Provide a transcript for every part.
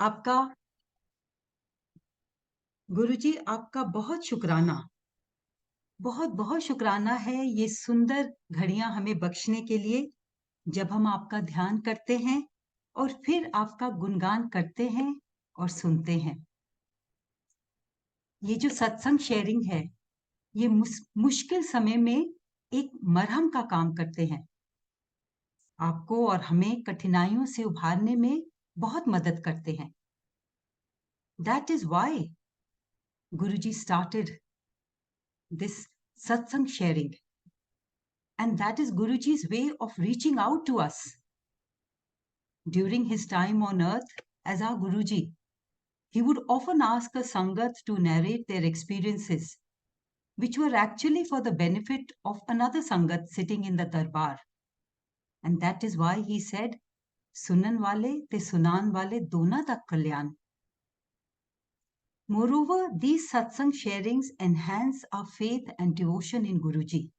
आपका गुरुजी, आपका बहुत शुक्राना, बहुत बहुत शुक्राना है ये सुंदर घड़ियां हमें बख्शने के लिए, जब हम आपका ध्यान करते हैं और फिर आपका गुणगान करते हैं और सुनते हैं। ये जो सत्संग शेयरिंग है, ये मुश्किल समय में एक मरहम का काम करते हैं। आपको और हमें कठिनाइयों से उभारने में बहुत मदद करते हैं। That is why Guruji started this satsang sharing. And that is Guruji's way of reaching out to us. During his time on earth as our Guruji, he would often ask a Sangat to narrate their experiences, which were actually for the benefit of another Sangat sitting in the darbar. And that is why he said, Sunan wale te sunan wale dona tak kalyan. Moreover, these satsang sharings enhance our faith and devotion in Guruji.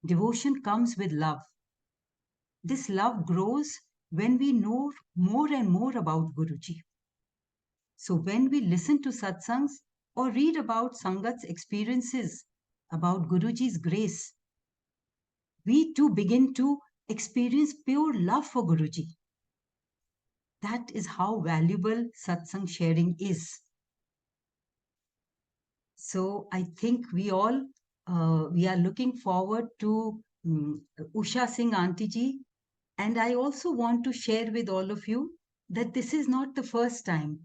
Devotion comes with love. This love grows when we know more and more about Guruji. So when we listen to satsangs or read about Sangat's experiences about Guruji's grace, we too begin to experience pure love for Guruji. That is how valuable satsang sharing is. So I think we all we are looking forward to Usha Singh Auntie ji. And I also want to share with all of you that this is not the first time.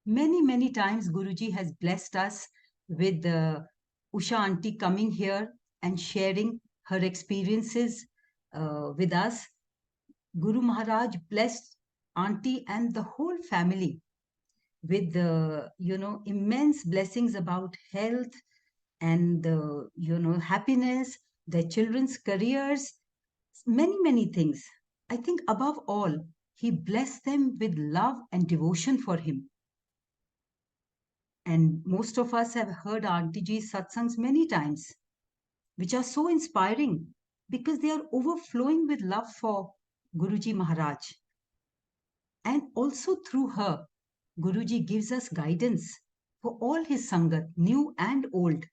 Many, many times Guruji has blessed us with Usha Auntie coming here and sharing her experiences with us. Guru Maharaj blessed Auntie and the whole family with immense blessings about health and happiness, their children's careers, many things. I think above all, he blessed them with love and devotion for him. And most of us have heard Auntie Ji's satsangs many times, which are so inspiring because they are overflowing with love for Guruji Maharaj. And also through her, Guruji gives us guidance for all his sangat, new and old.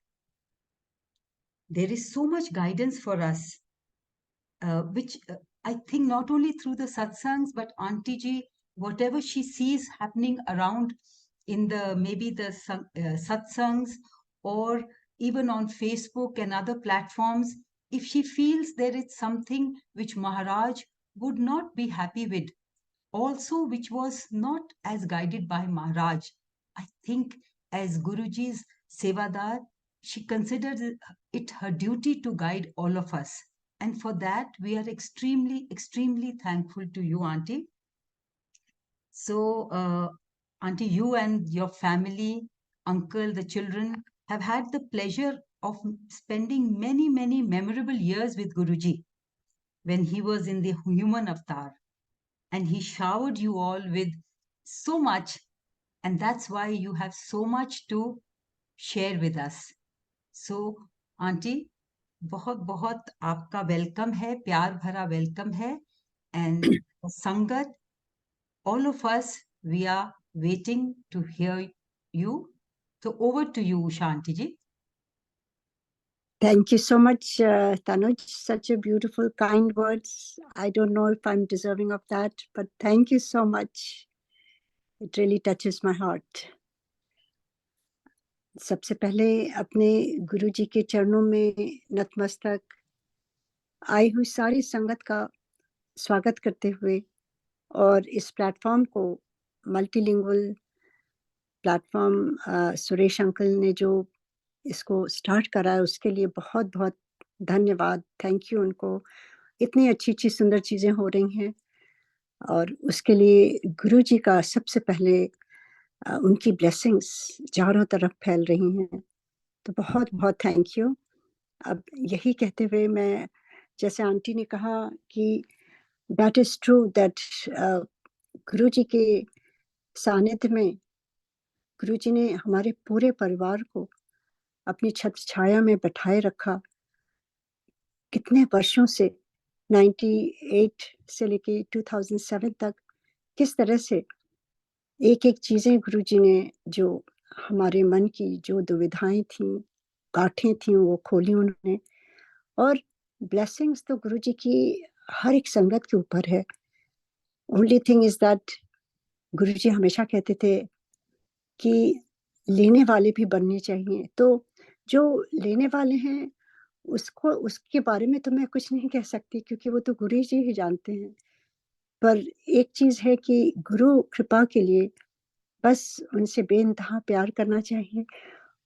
There is so much guidance for us, which I think not only through the satsangs, but Auntie Ji, whatever she sees happening around in the maybe the satsangs or even on Facebook and other platforms, if she feels there is something which Maharaj would not be happy with, also which was not as guided by Maharaj, I think as Guruji's Sevadar, she considers it her duty to guide all of us. And for that, we are extremely thankful to you, Auntie. So, Auntie, you and your family, uncle, the children have had the pleasure of spending many memorable years with Guruji when he was in the human avatar. And he showered you all with so much. And that's why you have so much to share with us. So, Auntie, बहुत बहुत आपका welcome है, प्यार भरा welcome है. And Sangat, all of us, we are waiting to hear you. So over to you, Shanti ji. Thank you so much, Tanuj. Such a beautiful, kind words. I don't know if I'm deserving of that, but thank you so much. It really touches my heart. सबसे पहले अपने गुरुजी के चरणों में नतमस्तक आई हुई सारी संगत का स्वागत करते हुए और इस प्लेटफॉर्म को मल्टीलिंगुअल प्लेटफॉर्म सुरेश अंकल ने जो इसको स्टार्ट करा है उसके लिए बहुत बहुत धन्यवाद. थैंक यू उनको. इतनी अच्छी सुंदर चीज़ें हो रही हैं और उसके लिए गुरुजी का सबसे पहले उनकी ब्लेसिंग्स चारों तरफ फैल रही हैं, तो बहुत बहुत थैंक यू. अब यही कहते हुए मैं, जैसे आंटी ने कहा कि दैट इज़ ट्रू दैट गुरुजी के सानिध्य में गुरुजी ने हमारे पूरे परिवार को अपनी छत्र छाया में बैठाए रखा. कितने वर्षों से 98 से लेके 2007 तक किस तरह से एक-एक चीज़ें गुरुजी ने जो हमारे मन की जो दुविधाएँ थीं, गाँठें थीं, वो खोली उन्होंने। और ब्लेसिंग्स तो गुरुजी की हर एक संगत के ऊपर है। ओनली थिंग इज़ दैट गुरुजी हमेशा कहते थे कि लेने वाले भी बनने चाहिए। तो जो लेने वाले हैं, उसको उसके बारे में तो मैं कुछ नहीं कह सकती, क्योंकि वो तो गुरु जी ही जानते हैं। पर एक चीज़ है कि गुरु कृपा के लिए बस उनसे बेइंतहा प्यार करना चाहिए,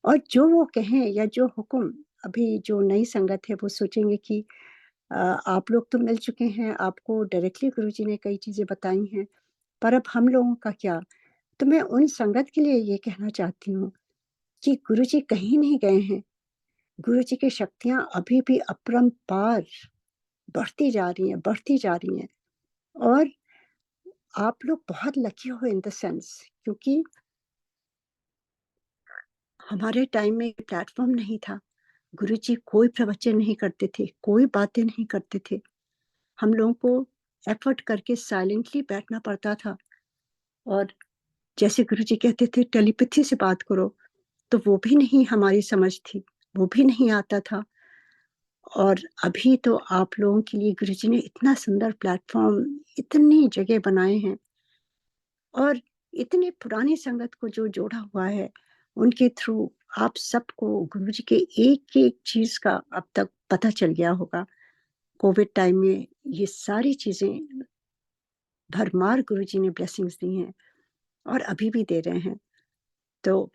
और जो वो कहें या जो हुक्म, अभी जो नई संगत है वो सोचेंगे कि आप लोग तो मिल चुके हैं, आपको डायरेक्टली गुरुजी ने कई चीज़ें बताई हैं, पर अब हम लोगों का क्या? तो मैं उन संगत के लिए ये कहना चाहती हूँ कि गुरुजी कहीं नहीं गए हैं। गुरुजी की शक्तियाँ अभी भी अपरंपार बढ़ती जा रही हैं, बढ़ती जा रही हैं। और आप लोग बहुत लकी हो इन द सेंस, क्योंकि हमारे टाइम में प्लेटफ़ॉर्म नहीं था। गुरुजी कोई प्रवचन नहीं करते थे, कोई बातें नहीं करते थे। हम लोगों को एफ़र्ट करके साइलेंटली बैठना पड़ता था, और जैसे गुरुजी कहते थे टेलीपैथी से बात करो, तो वो भी नहीं हमारी समझ थी, वो भी नहीं आता था। और अभी तो आप लोगों के लिए गुरुजी ने इतना सुंदर प्लेटफ़ॉर्म, इतनी जगह बनाए हैं, और इतनी पुरानी संगत को जो जोड़ा हुआ है, उनके थ्रू आप सबको गुरुजी के एक-एक चीज़ का अब तक पता चल गया होगा। कोविड टाइम में ये सारी चीज़ें भरमार गुरुजी ने ब्लेसिंग्स दी हैं, और अभी भी दे रहे हैं। तो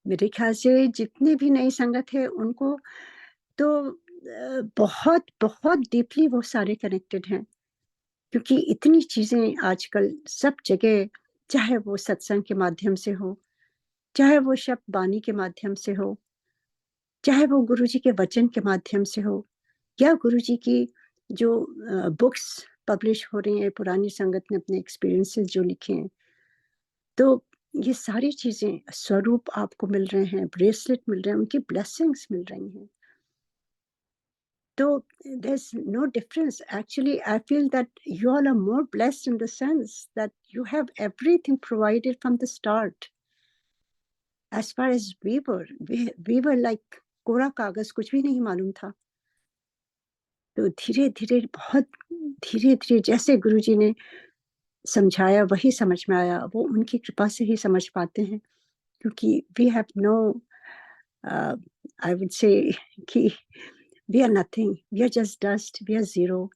मेरे ख़्याल से जितनी भी नई संगत है, उनको तो बहुत डीपली वो सारे कनेक्टेड हैं, क्योंकि इतनी चीज़ें आजकल सब जगह, चाहे वो सत्संग के माध्यम से हो, चाहे वो शब्द बानी के माध्यम से हो, चाहे वो गुरुजी के वचन के माध्यम से हो, या गुरुजी की जो बुक्स पब्लिश हो रही हैं, पुरानी संगत ने अपने एक्सपीरियंसेस जो लिखे हैं, तो ये सारी चीज़ें, स्वरूप आपको मिल रहे हैं, ब्रेसलेट मिल रहे हैं, उनकी ब्लेसिंग्स मिल रही हैं। So there's no difference. Actually, I feel that you all are more blessed in the sense that you have everything provided from the start. As far as we were like कोरा कागज, कुछ भी नहीं मालूम था। तो धीरे-धीरे, बहुत धीरे-धीरे जैसे गुरुजी ने समझाया वही समझ में आया। वो उनकी कृपा से ही समझ पाते हैं, क्योंकि we have no I would say कि we are nothing, we are just dust, we are zero.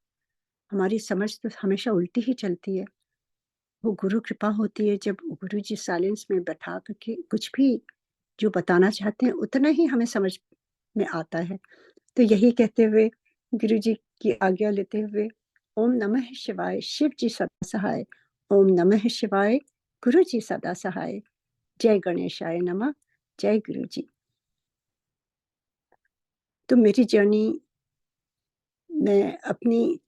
हमारी समझ तो हमेशा उल्टी ही चलती है। वो गुरु कृपा होती है, जब गुरुजी साइलेंस में बैठा करके कुछ भी जो बताना चाहते हैं, उतना ही हमें समझ में आता है। तो यही कहते हुए, गुरुजी की आज्ञा लेते हुए, ओम नमः शिवाय, शिव जी सदा सहाय। ओम नमः शिवाय, गुरु जी सदा सहाय। जय गणेशाय नमः। जय गुरुजी। तो मेरी जर्नी, मैं अपनी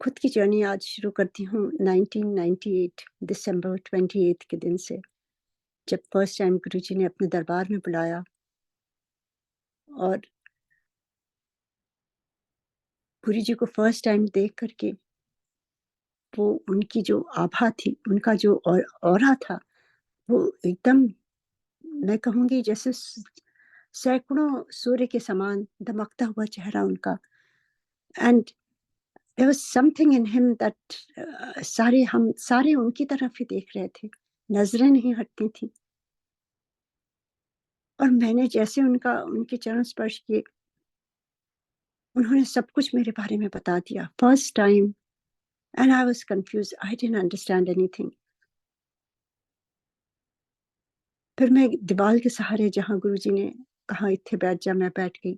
खुद की जर्नी आज शुरू करती हूँ 1998 दिसंबर 28 के दिन से, जब फर्स्ट टाइम गुरुजी ने अपने दरबार में बुलाया, और गुरुजी को फर्स्ट टाइम देख करके वो उनकी जो आभा थी, उनका जो ऑरा था, वो एकदम, मैं कहूँगी जैसे सैकड़ों सूर्य के समान दमकता हुआ चेहरा उनका। And there was something in him that हम सारे उनकी तरफ ही देख रहे थे, नजरें नहीं हटती थी। और मैंने जैसे उनके चरण स्पर्श किए, उन्होंने सब कुछ मेरे बारे में बता दिया first time. And I was confuse, I didn't understand anything. फिर मैं दीवार के सहारे, जहाँ गुरुजी ने कहा इत्थे बैठ जा, मैं बैठ गई।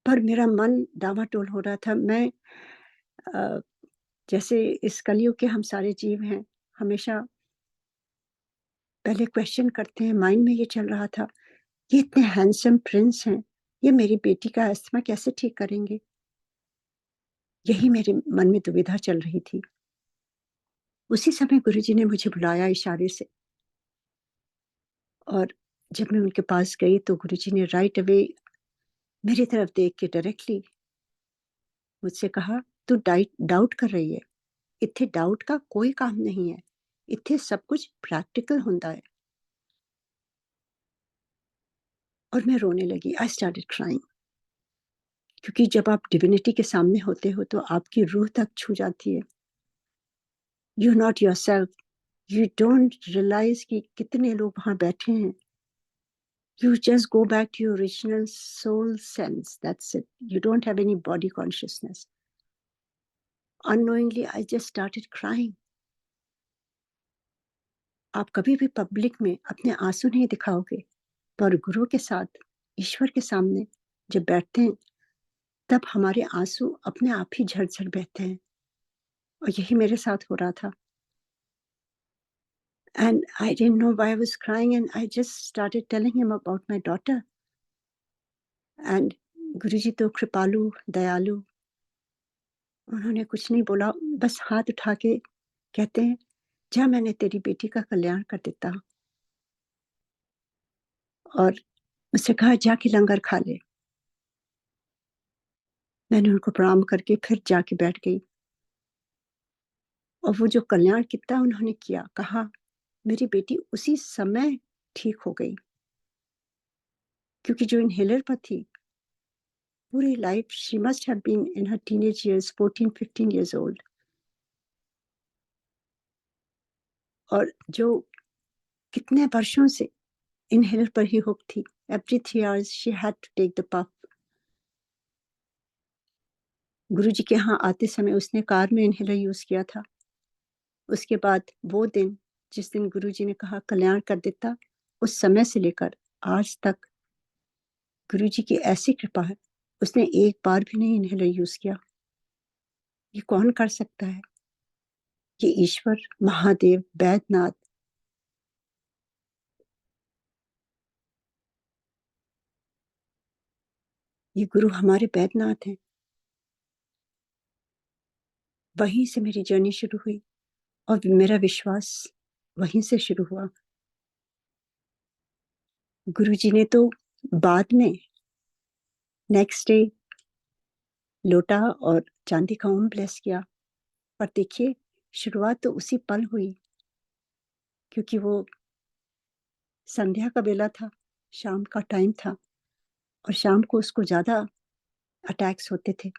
पर मेरा मन डावाडोल हो रहा था। मैं जैसे इस कलयुग के हम सारे जीव हैं, हमेशा पहले क्वेश्चन करते हैं। माइंड में ये चल रहा था, ये इतने हैंडसम प्रिंस हैं, ये मेरी बेटी का अस्थमा कैसे ठीक करेंगे? यही मेरे मन में दुविधा चल रही थी। उसी समय गुरुजी ने मुझे बुलाया इशारे से, और जब मैं उनके पास गई तो गुरुजी ने राइट अवे मेरी तरफ देख के डायरेक्टली मुझसे कहा, तू डाउट कर रही है, इत्थे डाउट का कोई काम नहीं है, इत्थे सब कुछ प्रैक्टिकल होता है। और मैं रोने लगी, आई स्टार्टेड क्राइंग, क्योंकि जब आप डिविनिटी के सामने होते हो तो आपकी रूह तक छू जाती है। You not yourself, you don't realise कि कितने लोग वहां बैठे हैं। You just go back to your original soul sense. That's it. You don't have any body consciousness. Unknowingly, I just started crying. आप कभी भी पब्लिक में अपने आंसू नहीं दिखाओगे, पर गुरु के साथ, ईश्वर के सामने जब बैठते हैं, तब हमारे आंसू अपने आप ही झरझर बहते हैं। और यही मेरे साथ हो रहा था। And I didn't know why I was crying, and I just started telling him about my daughter. And गुरुजी तो कृपालु, दयालु, उन्होंने कुछ नहीं बोला, बस हाथ उठा के कहते हैं, जा मैंने तेरी बेटी का कल्याण कर देता। और उससे कहा जाके लंगर खा ले। मैंने उनको प्रणाम करके फिर जाके बैठ गई। और वो जो कल्याण कितना उन्होंने किया, कहा मेरी बेटी उसी समय ठीक हो गई, क्योंकि जो इनहेलर पर थी पूरी life, she must have been in her teenage years 14-15 years old। और जो कितने वर्षों से इनहेलर पर ही हुक थी, every 3 hours she had to take the puff. Guruji के यहाँ आते समय उसने कार में इनहेलर यूज किया था। उसके बाद वो दिन, जिस दिन गुरुजी ने कहा कल्याण कर देता, उस समय से लेकर आज तक गुरुजी की ऐसी कृपा है, उसने एक बार भी नहीं इनहेलर यूज किया। ये कौन कर सकता है? ये ईश्वर, महादेव, बैद्यनाथ, ये गुरु हमारे बैद्यनाथ हैं। वहीं से मेरी जर्नी शुरू हुई और मेरा विश्वास वहीं से शुरू हुआ। गुरुजी ने तो बाद में नेक्स्ट डे लोटा और चांदी का ओम ब्लेस किया। पर देखिए, शुरुआत तो उसी पल हुई, क्योंकि वो संध्या का बेला था, शाम का टाइम था, और शाम को उसको ज्यादा अटैक्स होते थे।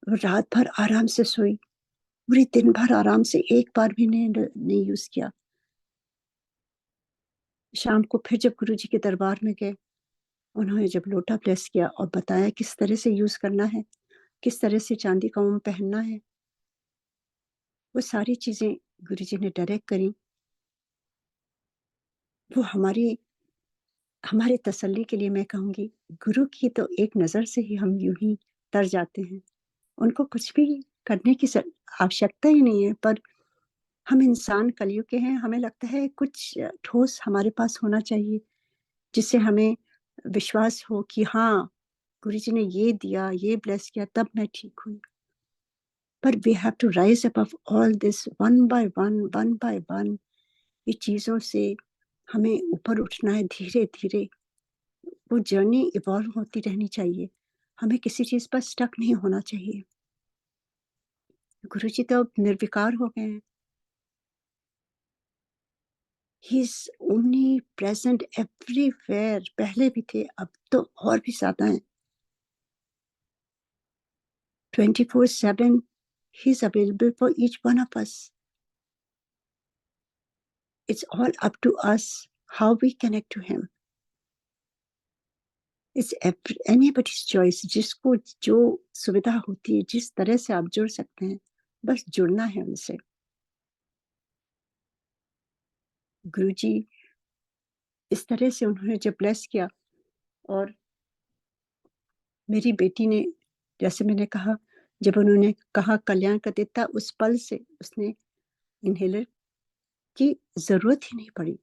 वो रात भर आराम से सोई, पूरी दिन भर आराम से, एक बार भी नहीं यूज किया। शाम को फिर जब गुरुजी के दरबार में गए, उन्होंने जब लोटा ब्लेस किया और बताया किस तरह से यूज करना है, किस तरह से चांदी का ओम पहनना है, वो सारी चीजें गुरुजी ने डायरेक्ट करी। वो हमारे तसल्ली के लिए मैं कहूंगी, गुरु की तो एक नजर से ही हम यूं ही तर जाते हैं। उनको कुछ भी करने की आवश्यकता ही नहीं है, पर हम इंसान कलयुग के हैं, हमें लगता है कुछ ठोस हमारे पास होना चाहिए, जिससे हमें विश्वास हो कि हाँ, गुरुजी ने ये दिया, ये ब्लेस किया, तब मैं ठीक हुई। पर we have to rise above all this, one by one. ये चीजों से हमें ऊपर उठना है धीरे धीरे। वो जर्नी इवॉल्व होती रहनी चाहिए, हमें किसी चीज पर स्टक नहीं होना चाहिए। गुरुजी तो अब निर्विकार हो गए हैं। He is omni present everywhere. पहले भी थे, अब तो और भी ज्यादा है। 24/7 he is available for each one of us. It's all up to us how we connect to him. It's anybody's choice। जिसको जो सुविधा होती है, जिस तरह से आप जुड़ सकते हैं, बस जुड़ना है उनसे। गुरुजी इस तरह से उन्होंने जब ब्लेस किया, और मेरी बेटी ने, जैसे मैंने कहा, जब उन्होंने कहा कल्याण कर देता, उस पल से उसने इनहेलर की जरूरत ही नहीं पड़ी।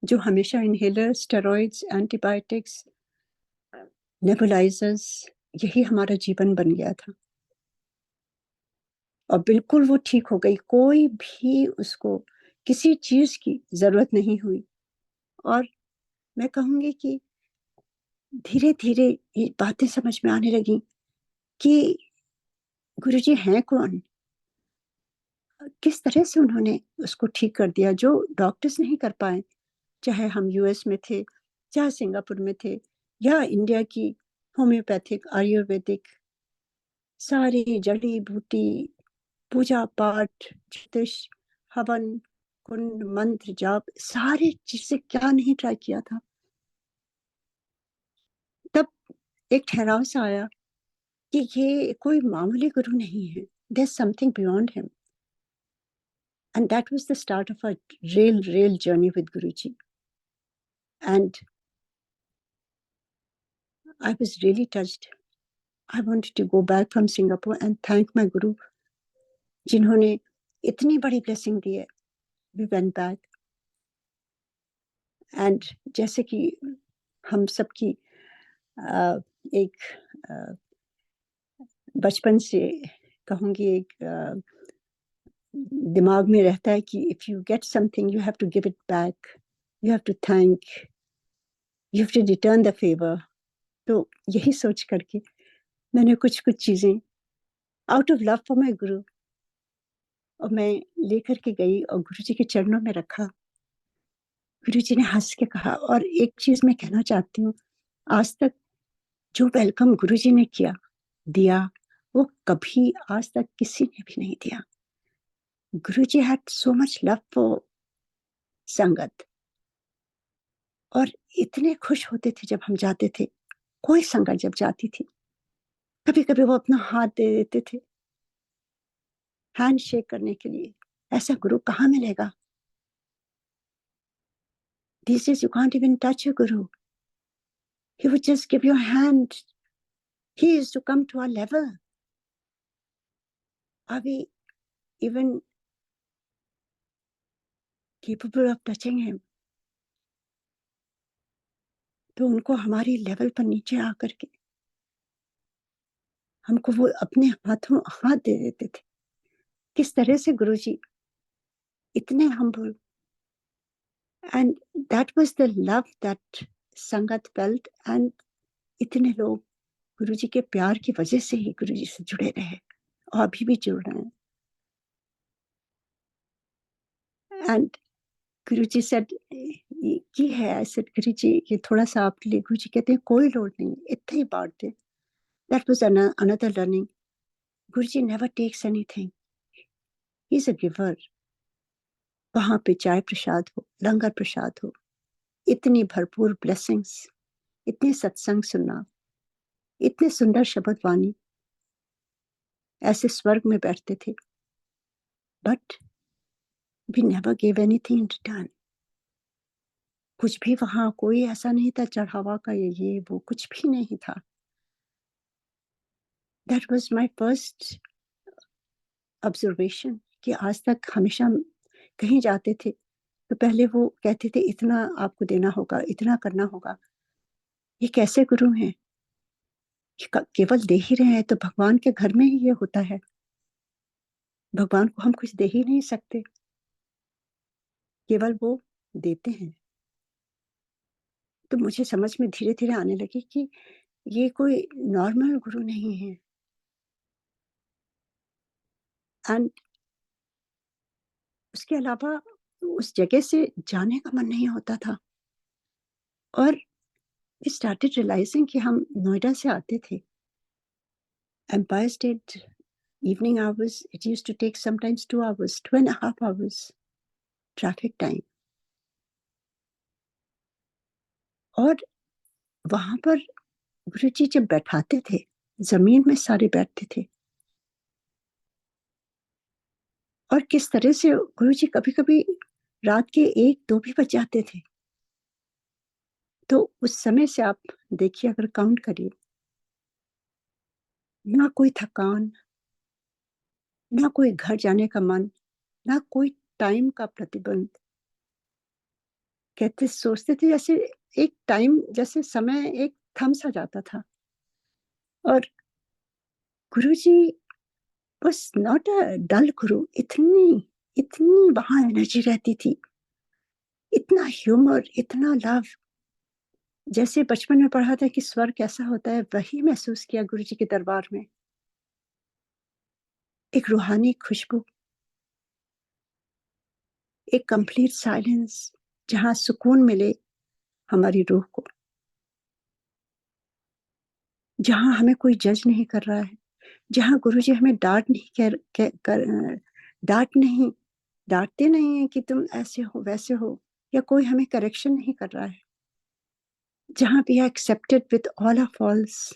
जो हमेशा इनहेलर, स्टेरॉइड्स, एंटीबायोटिक्स, नेबुलाइजर्स, यही हमारा जीवन बन गया था। और बिल्कुल वो ठीक हो गई, कोई भी उसको किसी चीज की जरूरत नहीं हुई। और मैं कहूंगी कि धीरे धीरे ये बातें समझ में आने लगी कि गुरुजी हैं कौन, किस तरह से उन्होंने उसको ठीक कर दिया जो डॉक्टर्स नहीं कर पाए, चाहे हम यूएस में थे, चाहे सिंगापुर में थे, या इंडिया की होम्योपैथिक, आयुर्वेदिक, सारी जड़ी बूटी, पूजा पाठ, ज्योतिष, हवन, कुंड, मंत्र जाप, सारी चीजें क्या नहीं ट्राई किया था। तब एक ठहराव सा आया कि ये कोई मामूली गुरु नहीं है, there's something beyond him. And that was the start of a real journey with Guruji. And I was really touched. I wanted to go back from Singapore and thank my Guru, जिन्होंने इतनी बड़ी blessing दी है. We went back. And जैसे कि हम सबकी एक बचपन से कहूँगी एक दिमाग में रहता है कि if you get something you have to give it back, you have to thank, you have to return the favor. तो यही सोच करके मैंने कुछ चीजें out of love for my गुरु और मैं लेकर के गई और गुरुजी के चरणों में रखा. गुरुजी ने हंस के कहा, और एक चीज मैं कहना चाहती हूँ, आज तक जो वेलकम गुरुजी ने दिया वो कभी आज तक किसी ने भी नहीं दिया. Guruji had so much love for sangat, और इतने खुश होते थे जब हम जाते थे. कोई संगत जब जाती थी, कभी कभी वो अपना हाथ दे देते थे हैंड शेक करने के लिए. ऐसा गुरु कहाँ मिलेगा? These days you can't even touch a guru. He would just give you a hand. He is to come to our level. Are we even capable of touching him? तो उनको हमारी level पर नीचे आकर के हमको वो अपने हाथों हाथ दे देते थे. किस तरह से गुरुजी इतने humble, and that was the love that संगत felt. And इतने लोग गुरुजी के प्यार की वजह से ही गुरुजी से जुड़े रहे और अभी भी जुड़ रहे हैं. And गुरुजी said, ये है. I said, गुरुजी ये थोड़ा सा आपके लिए. गुरुजी कहते हैं कोई लोड नहीं, इतना ही बांट दे. That was another learning. Guruji never takes anything. He's a giver. वहां पे चाय प्रसाद हो, लंगर प्रसाद हो, इतनी भरपूर ब्लेसिंग्स, इतने सत्संग सुनना, इतने सुंदर शब्द वाणी, ऐसे स्वर्ग में बैठते थे. But we never gave anything in return. कुछ भी वहां कोई ऐसा नहीं था चढ़ावा का, ये वो कुछ भी नहीं था. That was my first observation कि आज तक हमेशा कहीं जाते थे तो पहले वो कहते थे इतना आपको देना होगा, इतना करना होगा. ये कैसे गुरु हैं? केवल दे ही रहे हैं. तो भगवान के घर में ही ये होता है. भगवान को हम कुछ दे ही नहीं सकते, केवल वो देते हैं. तो मुझे समझ में धीरे धीरे आने लगी कि ये कोई नॉर्मल गुरु नहीं है. एंड उसके अलावा उस जगह से जाने का मन नहीं होता था. और we started realizing कि हम नोएडा से आते थे. Empire State evening hours, it used to take sometimes 2 hours, 2.5 hours traffic time. और वहां पर गुरुजी जब बैठाते थे, जमीन में सारे बैठते थे. और किस तरह से गुरुजी कभी कभी रात के 1-2 भी बज जाते थे. तो उस समय से आप देखिए, अगर काउंट करिए, ना कोई थकान, ना कोई घर जाने का मन, ना कोई टाइम का प्रतिबंध. कहते सोचते थे जैसे एक टाइम, जैसे समय एक थम सा जाता था. और गुरुजी was not a dull guru. इतनी वहां एनर्जी रहती थी, इतना ह्यूमर, इतना लव. जैसे बचपन में पढ़ा था कि स्वर्ग कैसा होता है, वही महसूस किया गुरुजी के दरबार में. एक रूहानी खुशबू, एक कंप्लीट साइलेंस, जहां सुकून मिले हमारी रूह को, जहां हमें कोई जज नहीं कर रहा है, जहां गुरुजी हमें डांट नहीं डांटते नहीं है कि तुम ऐसे हो वैसे हो, या कोई हमें करेक्शन नहीं कर रहा है, जहां we are accepted with all our falls,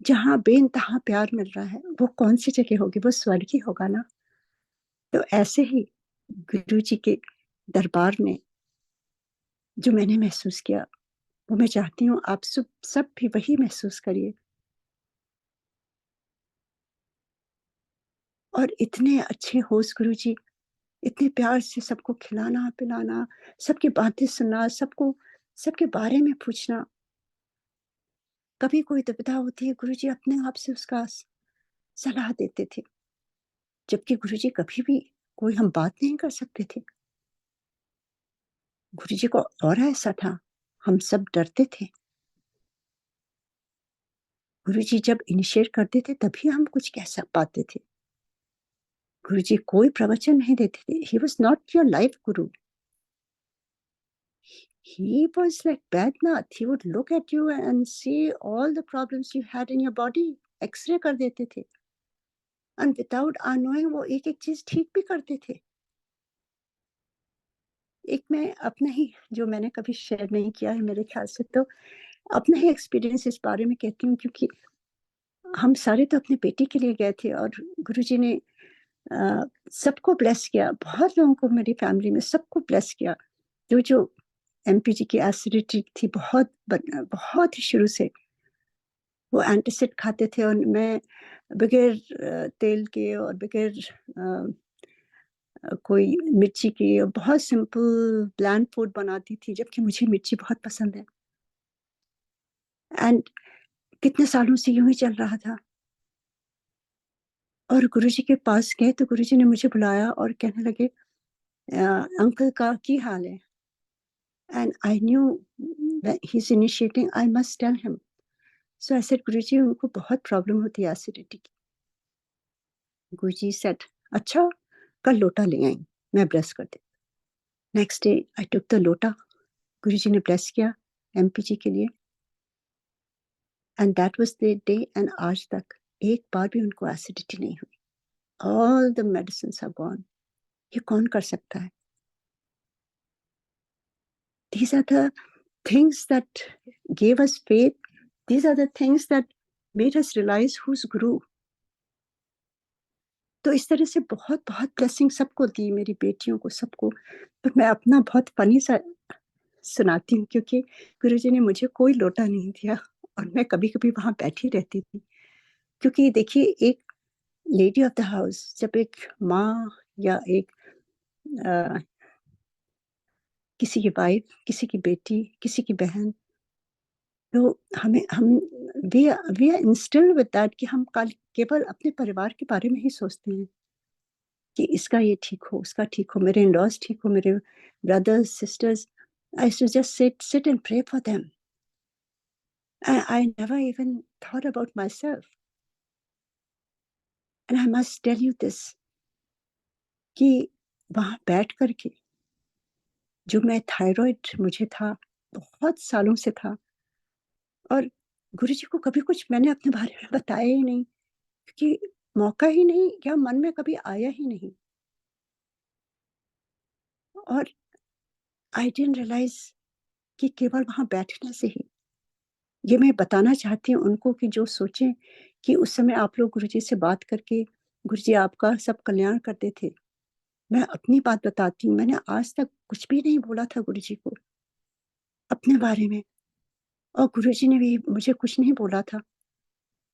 जहां बेइंतहा प्यार मिल रहा है, वो कौन सी जगह होगी? वो स्वर्ग ही होगा ना। तो ऐसे ही गुरु जी के दरबार में जो मैंने महसूस किया, वो मैं चाहती हूँ आप सब भी वही महसूस करिए। और इतने अच्छे होस्ट गुरु जी, इतने प्यार से सबको खिलाना पिलाना, सबकी बातें सुनना, सबको सबके बारे में पूछना। कभी कोई दुविधा होती है, गुरु जी अपने आप से उसका सलाह देते थे, जबकि गुरु जी कभी भी कोई हम बात नहीं कर सकते थे। गुरु जी को और ऐसा था, हम सब डरते थे। गुरु जी जब इनिशिएट करते थे तभी हम कुछ कह सक पाते थे। गुरु जी कोई प्रवचन नहीं देते थे। He was not your life Guru. He was like Badnath. He would look at you and see all the problems you had in your body. X-ray कर देते थे, and without our knowing वो एक एक चीज ठीक भी करते थे। एक मैं अपना ही, जो मैंने कभी शेयर नहीं किया है मेरे ख्याल से, तो अपना ही एक्सपीरियंस इस बारे में कहती हूँ, क्योंकि हम सारे तो अपने बेटी के लिए गए थे, और गुरुजी ने सबको ब्लेस किया, बहुत लोगों को मेरी फैमिली में सबको ब्लेस किया। जो जो एमपीजी की एसिडिटी थी, बहुत ही शुरू से वो एंटासिड खाते थे, और मैं बगैर तेल के और बगैर कोई मिर्ची की बहुत सिंपल ब्लैंड फूड बनाती थी, जबकि मुझे मिर्ची बहुत पसंद है। एंड कितने सालों से यूं ही चल रहा था। और गुरुजी के पास गए तो गुरुजी ने मुझे बुलाया और कहने लगे, अंकल का की हाल है? And I knew he is initiating, I must tell him. So I said, Guruji उनको बहुत प्रॉब्लम होती है एसिडिटी की। गुरुजी सेड, अच्छा, कल लोटा ले आई, मैं ब्लेस कर दे। Next day I took the lota, Guruji ने ब्लेस किया एमपीजी के लिए, and that was the day. And आज तक एक बार भी उनको एसिडिटी नहीं हुई। All the medicine are gone. ये कौन कर सकता है? These are the things that gave us faith. These are the things that made us realize who's Guru. तो इस तरह से बहुत बहुत ब्लेसिंग सबको दी, मेरी बेटियों को, सबको। पर मैं अपना बहुत फनी सा सुनाती हूँ, क्योंकि गुरुजी ने मुझे कोई लोटा नहीं दिया, और मैं कभी कभी वहां बैठी रहती थी। क्योंकि देखिए, एक लेडी ऑफ द हाउस, जब एक माँ या एक किसी की वाइफ, किसी की बेटी, किसी की बहन, तो हमें हम we we are instilled with that कि हम केवल अपने परिवार के बारे में ही सोचते हैं कि इसका ये ठीक हो, उसका ठीक हो, मेरे इन-लॉज़ ठीक हो, मेरे brothers, sisters. I used to just sit and pray for them. I never even thought about myself. And I must tell you this, कि वहाँ बैठ कर के जो मैं थायराइड मुझे था, बहुत सालों से था, और गुरुजी को कभी कुछ मैंने अपने बारे में बताया ही नहीं, क्योंकि मौका ही नहीं, या मन में कभी आया ही नहीं। और आई डिडंट रियलाइज कि केवल वहाँ बैठने से ही, ये मैं बताना चाहती हूँ उनको कि जो सोचें कि उस समय आप लोग गुरुजी से बात करके गुरुजी आपका सब कल्याण करते थे। मैं अपनी बात बताती हूँ, मैंने आज तक कुछ भी नहीं बोला था गुरुजी को अपने बारे में, और गुरुजी ने भी मुझे कुछ नहीं बोला था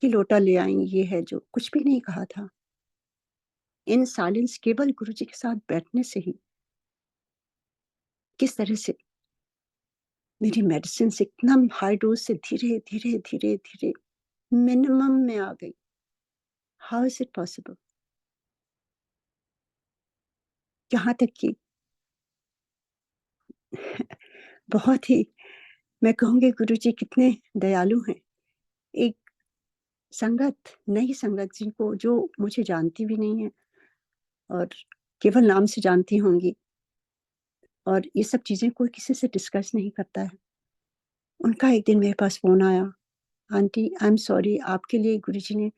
कि लोटा ले आई, ये है जो, कुछ भी नहीं कहा था। इन साइलेंस, केवल गुरुजी के साथ बैठने से ही किस तरह से मेरी मेडिसिन से एकदम हाई डोज से धीरे धीरे धीरे धीरे मिनिमम में आ गई। How is it possible? यहाँ तक कि बहुत ही, मैं कहूँगी गुरुजी कितने दयालु हैं। एक संगत, नई संगत जिनको जो मुझे जानती भी नहीं है और केवल नाम से जानती होंगी और ये सब चीज़ें कोई किसी से डिस्कस नहीं करता है। उनका एक दिन मेरे पास फ़ोन आया, आंटी आई एम सॉरी आपके लिए गुरुजी ने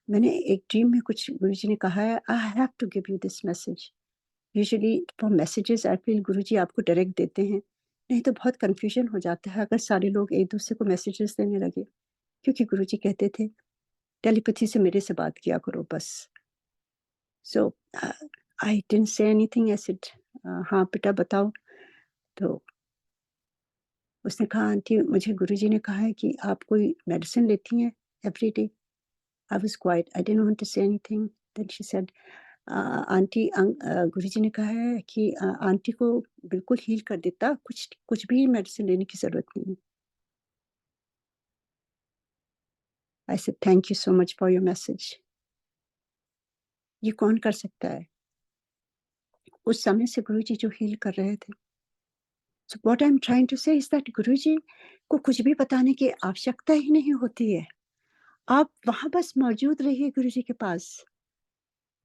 मैंने एक ड्रीम में कुछ गुरुजी ने कहा है I have to give you this message. Usually for messages I feel Guruji आपको डायरेक्ट देते हैं, नहीं तो बहुत कन्फ्यूजन हो जाता है अगर सारे लोग एक दूसरे को मैसेजेस देने लगे, क्योंकि गुरुजी कहते थे टेलीपैथी से मेरे से बात किया करो बस। So I didn't say anything, I said हाँ बेटा बताओ। तो उसने कहा आंटी मुझे गुरुजी ने कहा है कि आप कोई मेडिसिन लेती हैं every day. I was quite, I didn't want to say anything. Then she said aunty Guruji ने कहा है कि आंटी को बिल्कुल हील कर देता, कुछ कुछ भी मेडिसिन लेने की ज़रूरत नहीं है। I said thank you so much for your message. ये कौन कर सकता है? उस समय से गुरुजी जो हील कर रहे थे। So what I am trying to say is that Guruji को कुछ भी बताने की आवश्यकता ही नहीं होती है। आप वहाँ बस मौजूद रहिए गुरुजी के पास।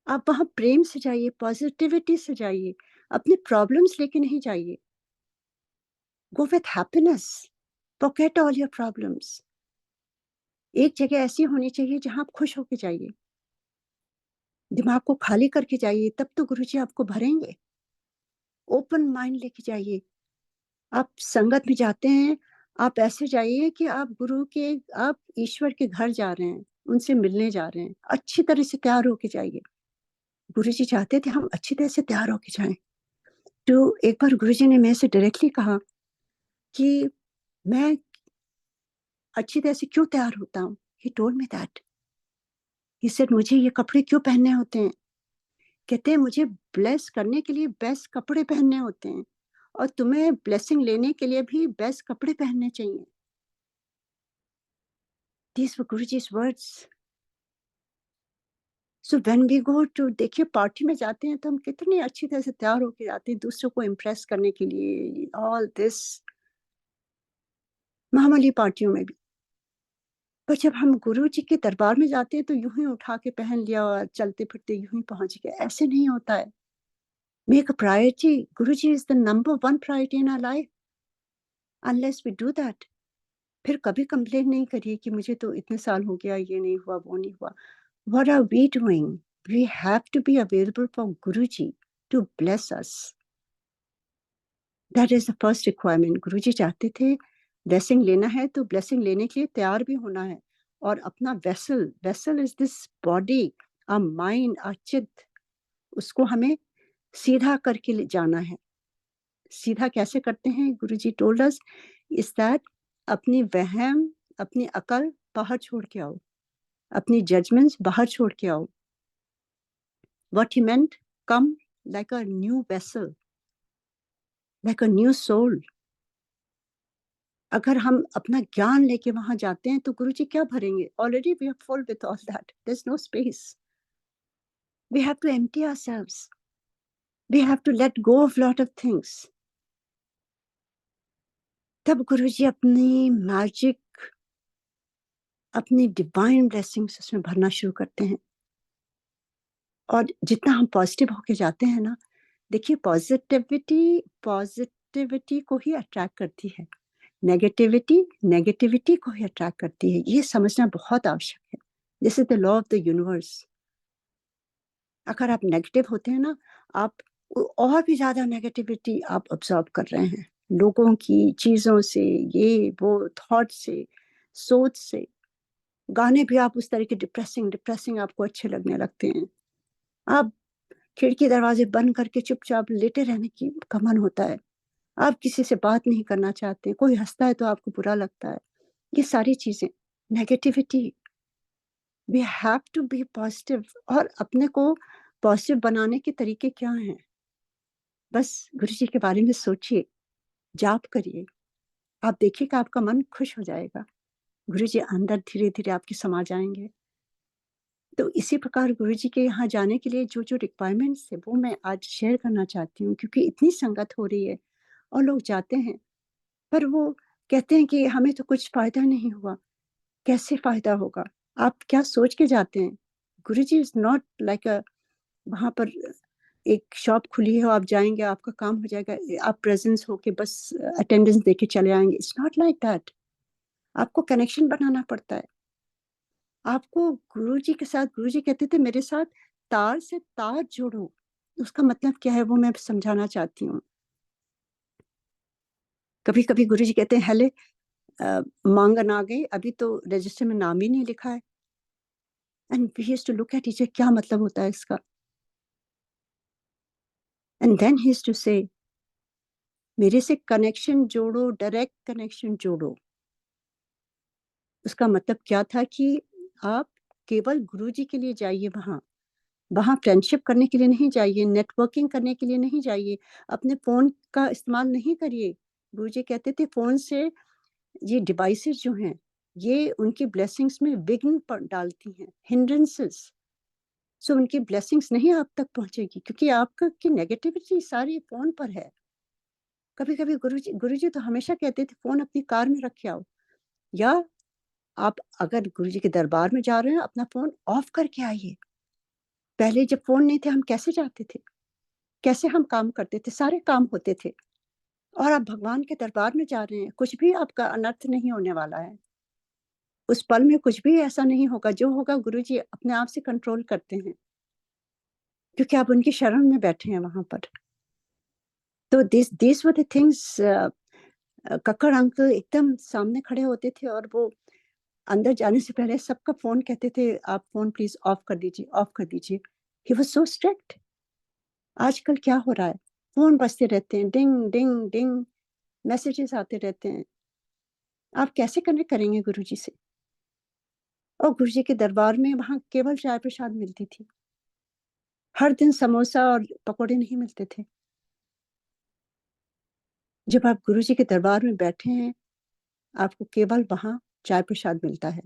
आप वहाँ प्रेम से जाइए, पॉजिटिविटी से जाइए, अपने प्रॉब्लम्स लेके नहीं जाइए। Go with happiness, forget all your problems. एक जगह ऐसी होनी चाहिए जहाँ आप खुश होके जाइए, दिमाग को खाली करके जाइए, तब तो गुरुजी आपको भरेंगे। ओपन माइंड लेके जाइए। आप संगत में जाते हैं, आप ऐसे जाइए कि आप गुरु के, आप ईश्वर के घर जा रहे हैं, उनसे मिलने जा रहे हैं। अच्छी तरह से तैयार होके जाइए। गुरुजी चाहते थे हम अच्छी तरह से तैयार होके जाएं। तो एक बार गुरुजी ने मेरे से डायरेक्टली कहा कि मैं अच्छी तरह से क्यों तैयार होता हूँ। He told me that, he said मुझे ये कपड़े क्यों पहनने होते हैं। कहते हैं मुझे ब्लेस करने के लिए बेस्ट कपड़े पहनने होते हैं और तुम्हें ब्लेसिंग लेने के लिए भी बेस्ट कपड़े पहनने चाहिए। These were Guruji's words. So when we go to, देखिए पार्टी में जाते हैं तो हम कितनी अच्छी तरह से तैयार होके जाते हैं दूसरों को इम्प्रेस करने के लिए, ऑल दिस मामूली पार्टियों में भी। पर जब हम गुरु जी के दरबार में जाते हैं तो यूं ही उठा के पहन लिया और चलते फिरते यूं ही पहुंच गए, ऐसे नहीं होता है। Make a priority, Guru ji is the number one priority in our life. Unless we do that, फिर कभी कंप्लेन नहीं करिए कि मुझे तो इतने साल हो गया, ये नहीं हुआ, वो नहीं हुआ। What are we doing? We have to be available for Guruji to bless us. That is the first requirement. Guruji चाहते थे blessing लेना है तो blessing लेने के लिए तैयार भी होना है, और अपना vessel is this body, our mind, our चित्त, उसको हमें सीधा करके ले जाना है। सीधा कैसे करते हैं? गुरुजी told us is that अपनी वहम, अपनी अकल बाहर छोड़ के आओ, अपनी जजमेंट्स बाहर छोड़ के आओ। What he meant, come like a new vessel, like a new soul. अगर हम अपना ज्ञान लेके वहां जाते हैं तो गुरुजी क्या भरेंगे? Already we are full with all that, there is no space. We have to empty ourselves, we have to let go of lot of things. तब गुरुजी अपनी मैजिक, अपनी डिवाइन ब्लेसिंग्स उसमें भरना शुरू करते हैं। और जितना हम पॉजिटिव होके जाते हैं ना, देखिए पॉजिटिविटी को ही अट्रैक्ट करती है, नेगेटिविटी को ही अट्रैक्ट करती है। ये समझना बहुत आवश्यक है। This is the law of the universe. अगर आप नेगेटिव होते हैं ना, आप और भी ज्यादा नेगेटिविटी आप ऑब्जॉर्व कर रहे हैं, लोगों की, चीजों से, ये वो थॉट से, सोच से। गाने भी आप उस तरह के डिप्रेसिंग आपको अच्छे लगने लगते हैं। आप खिड़की दरवाजे बंद करके चुपचाप लेटे रहने की का मन होता है। आप किसी से बात नहीं करना चाहते, कोई हंसता है तो आपको बुरा लगता है। ये सारी चीजें negativity. We have to be positive. और अपने को पॉजिटिव बनाने के तरीके क्या हैं? बस गुरु जी के बारे में सोचिए, जाप करिए, आप देखिएगा आपका मन खुश हो जाएगा। गुरु जी अंदर धीरे धीरे आपके समा जाएंगे। तो इसी प्रकार गुरु जी के यहाँ जाने के लिए जो जो रिक्वायरमेंट्स है वो मैं आज शेयर करना चाहती हूँ, क्योंकि इतनी संगत हो रही है और लोग जाते हैं पर वो कहते हैं कि हमें तो कुछ फायदा नहीं हुआ। कैसे फायदा होगा? आप क्या सोच के जाते हैं? गुरुजी इज नॉट लाइक अ, वहां पर एक शॉप खुली है, आप जाएंगे, आपका काम हो जाएगा, आप प्रेजेंस होके बस अटेंडेंस देके चले आएंगे। It's not like that. आपको कनेक्शन बनाना पड़ता है। आपको गुरुजी के साथ, गुरुजी कहते थे मेरे साथ तार से तार जोड़ो। उसका मतलब क्या है वो मैं समझाना चाहती हूँ। कभी कभी गुरुजी कहते हैं हेले मांगन आ गई, अभी तो रजिस्टर में नाम ही नहीं लिखा है। And we used to look at teacher, क्या मतलब होता है इसका? And then he used to say मेरे से कनेक्शन जोड़ो, डायरेक्ट कनेक्शन जोड़ो। उसका मतलब क्या था कि आप केवल गुरुजी के लिए जाइए, वहां वहां फ्रेंडशिप करने के लिए नहीं जाइए, नेटवर्किंग करने के लिए नहीं जाइए, अपने फोन का इस्तेमाल नहीं करिए। गुरुजी कहते थे फोन से ये डिवाइसेस जो हैं ये उनकी ब्लेसिंग्स में विघ्न डालती हैं, हिंड्रेंसेस। सो उनकी ब्लेसिंग्स नहीं आप तक पहुंचेगी, क्योंकि आपका की नेगेटिविटी सारी फोन पर है। कभी कभी गुरुजी तो हमेशा कहते थे फोन अपनी कार में रख के आओ, या आप अगर गुरुजी के दरबार में जा रहे हैं अपना फोन ऑफ करके आइए। पहले जब फोन नहीं थे हम कैसे जाते थे, कैसे हम काम करते थे, सारे काम होते थे। और आप भगवान के दरबार में जा रहे हैं, कुछ भी आपका अनर्थ नहीं होने वाला है। उस पल में कुछ भी ऐसा नहीं होगा, जो होगा गुरुजी अपने आप से कंट्रोल करते हैं, क्योंकि आप उनकी शरण में बैठे हैं वहां पर। तो this were the things. Kakkar uncle एकदम सामने खड़े होते थे और वो अंदर जाने से पहले सबका फोन कहते थे आप फोन प्लीज ऑफ कर दीजिए, ऑफ कर दीजिए। He was so strict. आजकल क्या हो रहा है, फोन बजते रहते हैं, डिंग डिंग डिंग, मैसेजेस आते रहते हैं। आप कैसे कनेक्ट करेंगे गुरुजी से? और गुरुजी के दरबार में वहां केवल चाय प्रसाद मिलती थी, हर दिन समोसा और पकौड़े नहीं मिलते थे। जब आप गुरुजी के दरबार में बैठे हैं आपको केवल वहां चाय प्रसाद मिलता है।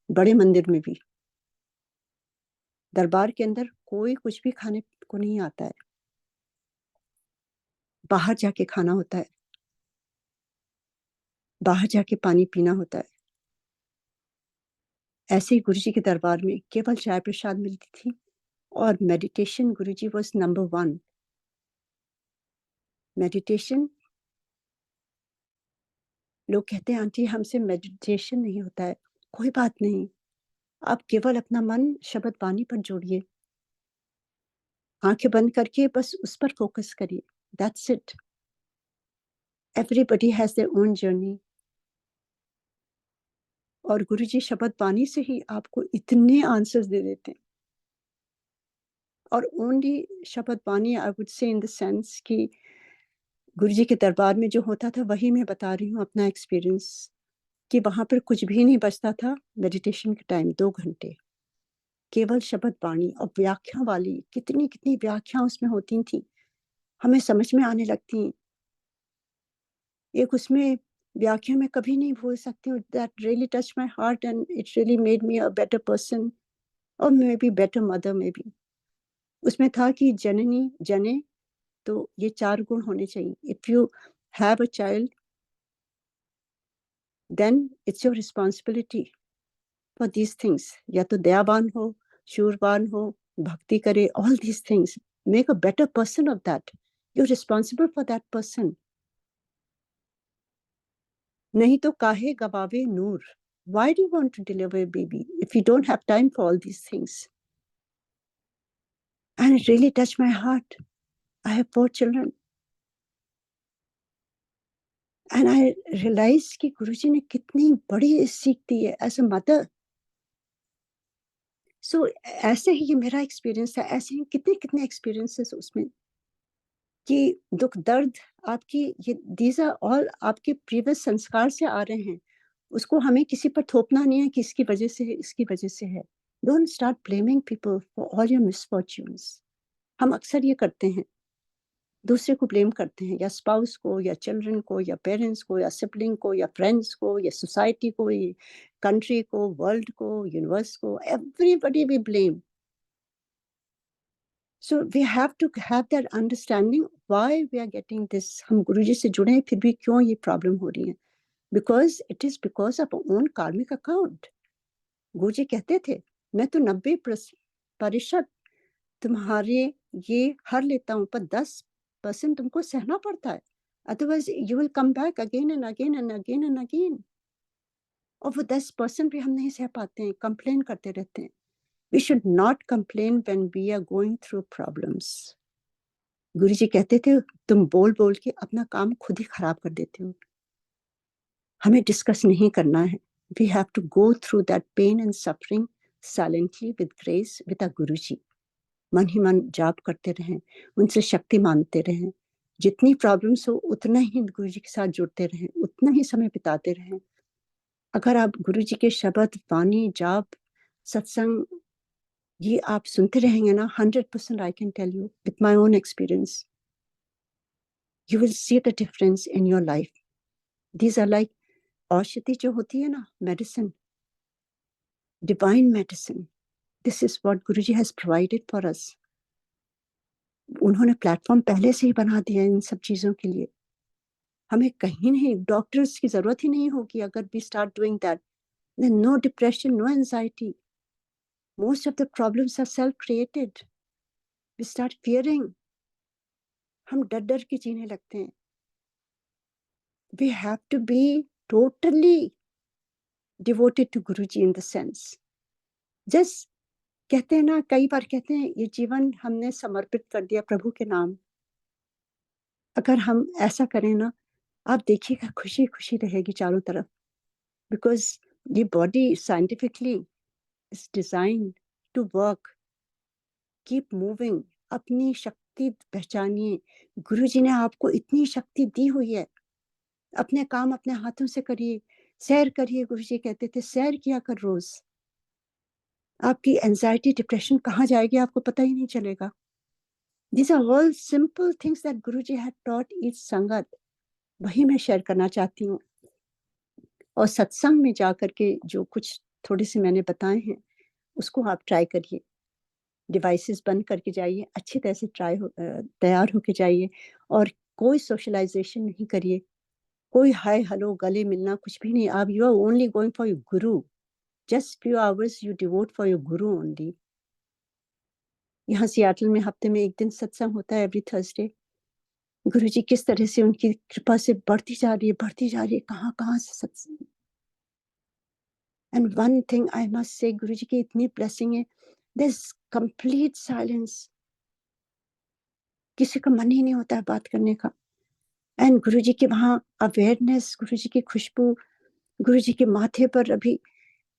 बड़े मंदिर में भी, दरबार के अंदर कोई कुछ भी खाने को नहीं आता है, बाहर जाके खाना होता है, बाहर जाके पानी पीना होता है। ऐसे ही गुरुजी के दरबार में केवल चाय प्रसाद मिलती थी, और meditation Guruji was number 1। Meditation, लोग कहते हैं आंटी हमसे मेडिटेशन नहीं होता है। कोई बात नहीं, आप केवल अपना मन शब्द वाणी पर जोड़िए, आंखें बंद करके बस उस पर फोकस करिए। That's it. Everybody has their own journey. और गुरुजी शब्द वाणी से ही आपको इतने आंसर्स दे देते हैं। और ओनली शब्द वाणी, आई वुड से इन द सेंस कि गुरुजी के दरबार में जो होता था वही मैं बता रही हूँ अपना एक्सपीरियंस, कि वहां पर कुछ भी नहीं बचता था मेडिटेशन के टाइम। 2 घंटे केवल शब्द वाणी, और व्याख्या वाली कितनी कितनी व्याख्या उसमें होती थी, हमें समझ में आने लगती। एक उसमें व्याख्या में कभी नहीं भूल सकती हूँ, that really touch my heart and it really made me a better person, और maybe better mother maybe. उसमें था कि जननी जने, तो ये 4 गुण होने चाहिए। If you have a child then it's your responsibility for these things. या तो दयावान हो, शूरवान हो, भक्ति करे, all these things make a better person of that. You are responsible for that person. नहीं तो काहे गवावे नूर। Why do you want to deliver a baby if you don't have time for all these things? And it really touched my heart. I have 4 children. And I realized कि गुरुजी ने कितनी बड़ी सीख दी है as a mother. So ऐसे ही ये मेरा experience था, ऐसे ही कितने कितने एक्सपीरियंसेस उसमें, कि दुख दर्द आपकी, ये दीज आर ऑल आपके प्रीवियस संस्कार से आ रहे हैं। उसको हमें किसी पर थोपना नहीं है कि इसकी वजह से है, इसकी वजह से है। Don't start blaming people for all your misfortunes. हम अक्सर ये करते हैं, दूसरे को ब्लेम करते हैं, या स्पाउस को, या चिल्ड्रन को, या पेरेंट्स को, या सिबलिंग को, या फ्रेंड्स को, या सोसाइटी को, या कंट्री को, वर्ल्ड को, यूनिवर्स को, everybody we blame. So we have to have that understanding why we are getting this. हम गुरुजी से जुड़े हैं फिर भी क्यों ये प्रॉब्लम हो रही है? Because it is because of own karmic account. Guruji कहते थे, मैं तो 90% तुम्हारे ये हर लेता हूँ, पर 10% तुमको सहना पड़ता है, otherwise you will come back again and again and again and again. और वो 10% भी हम नहीं सह पाते हैं, कंप्लेन करते रहते हैं। We should not complain when we are going through problems. Guruji कहते थे, तुम बोल बोल के अपना काम खुद ही खराब कर देते हो। हमें डिस्कस नहीं करना है। We have to go through that pain and suffering silently with grace with a Guruji. मन ही मन जाप करते रहें, उनसे शक्ति मांगते रहें। जितनी प्रॉब्लम्स हो उतना ही गुरुजी के साथ जुड़ते रहें, उतना ही समय बिताते रहें। अगर आप गुरुजी के शब्द, वाणी, जाप, सत्संग ये आप सुनते रहेंगे ना, 100% I can tell you with my own experience, you will see the difference in your life. These are like औषधि जो होती है ना, medicine, divine medicine. This is what Guruji has provided for us. उन्होंने प्लेटफॉर्म पहले से ही बना दिया इन सब चीजों के लिए। हमें कहीं नहीं डॉक्टर्स की जरूरत ही नहीं होगी अगर we start doing that. No depression, no anxiety, most of the problems are self created. We start fearing, हम डर डर के जीने लगते हैं। We have to be totally devoted to Guruji in the sense. Just कहते हैं ना, कई बार कहते हैं ये जीवन हमने समर्पित कर दिया प्रभु के नाम। अगर हम ऐसा करें ना, आप देखिएगा खुशी खुशी रहेगी चारों तरफ। बिकॉज ये body scientifically is design to work, keep moving. अपनी शक्ति पहचानिए। गुरुजी ने आपको इतनी शक्ति दी हुई है, अपने काम अपने हाथों से करिए, सैर करिए। गुरुजी कहते थे सैर किया कर रोज, आपकी एंजाइटी डिप्रेशन कहाँ जाएगी आपको पता ही नहीं चलेगा। These are all simple things that Guruji had taught each संगत, वही मैं शेयर करना चाहती हूँ। और सत्संग में जाकर के जो कुछ थोड़े से मैंने बताए हैं उसको आप ट्राई करिए। डिवाइसेस बंद करके जाइए, अच्छी तरह से तैयार होके जाइए, और कोई सोशलाइजेशन नहीं करिए, कोई हाय हेलो गले मिलना कुछ भी नहीं। आप you are only going for your guru, just few hours you devote for your guru only. यहाँ सियाटल में हफ्ते में एक दिन सत्संग होता है, एवरी थर्सडे। गुरुजी किस तरह से उनकी कृपा से बढ़ती जा रही है, बढ़ती जा रही है, कहाँ कहाँ से satsang. And one thing I must say, Guruji की इतनी ब्लेसिंग है, देयर इज कंप्लीट साइलेंस। किसी का मन ही नहीं होता है बात करने का। एंड गुरुजी के वहाँ अवेयरनेस, गुरुजी की खुशबू, गुरुजी के माथे पर अभी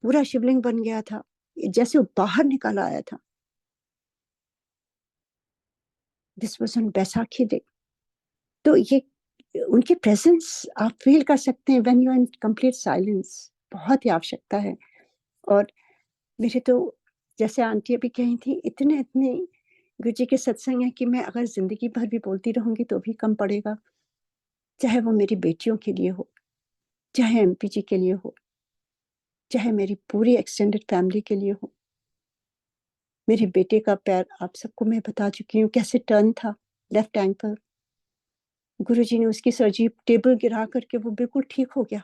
पूरा शिवलिंग बन गया था, जैसे वो बाहर निकाला आया था। This was on Baisakhi day. तो ये उनकी प्रेजेंस आप फील कर सकते हैं when you are in complete silence. बहुत ही आवश्यकता है। और मेरे तो जैसे आंटी अभी कही थी, इतने इतने गुरुजी के सत्संग है कि मैं अगर जिंदगी भर भी बोलती रहूंगी तो भी कम पड़ेगा। चाहे वो मेरी बेटियों के लिए हो, चाहे एमपी जी के लिए हो, चाहे मेरी पूरी एक्सटेंडेड फैमिली के लिए हो। मेरे बेटे का पैर आप सबको मैं बता चुकी हूँ कैसे टर्न था, लेफ्ट एंकल। गुरुजी ने उसकी सर्जरी, टेबल गिरा करके वो बिल्कुल ठीक हो गया।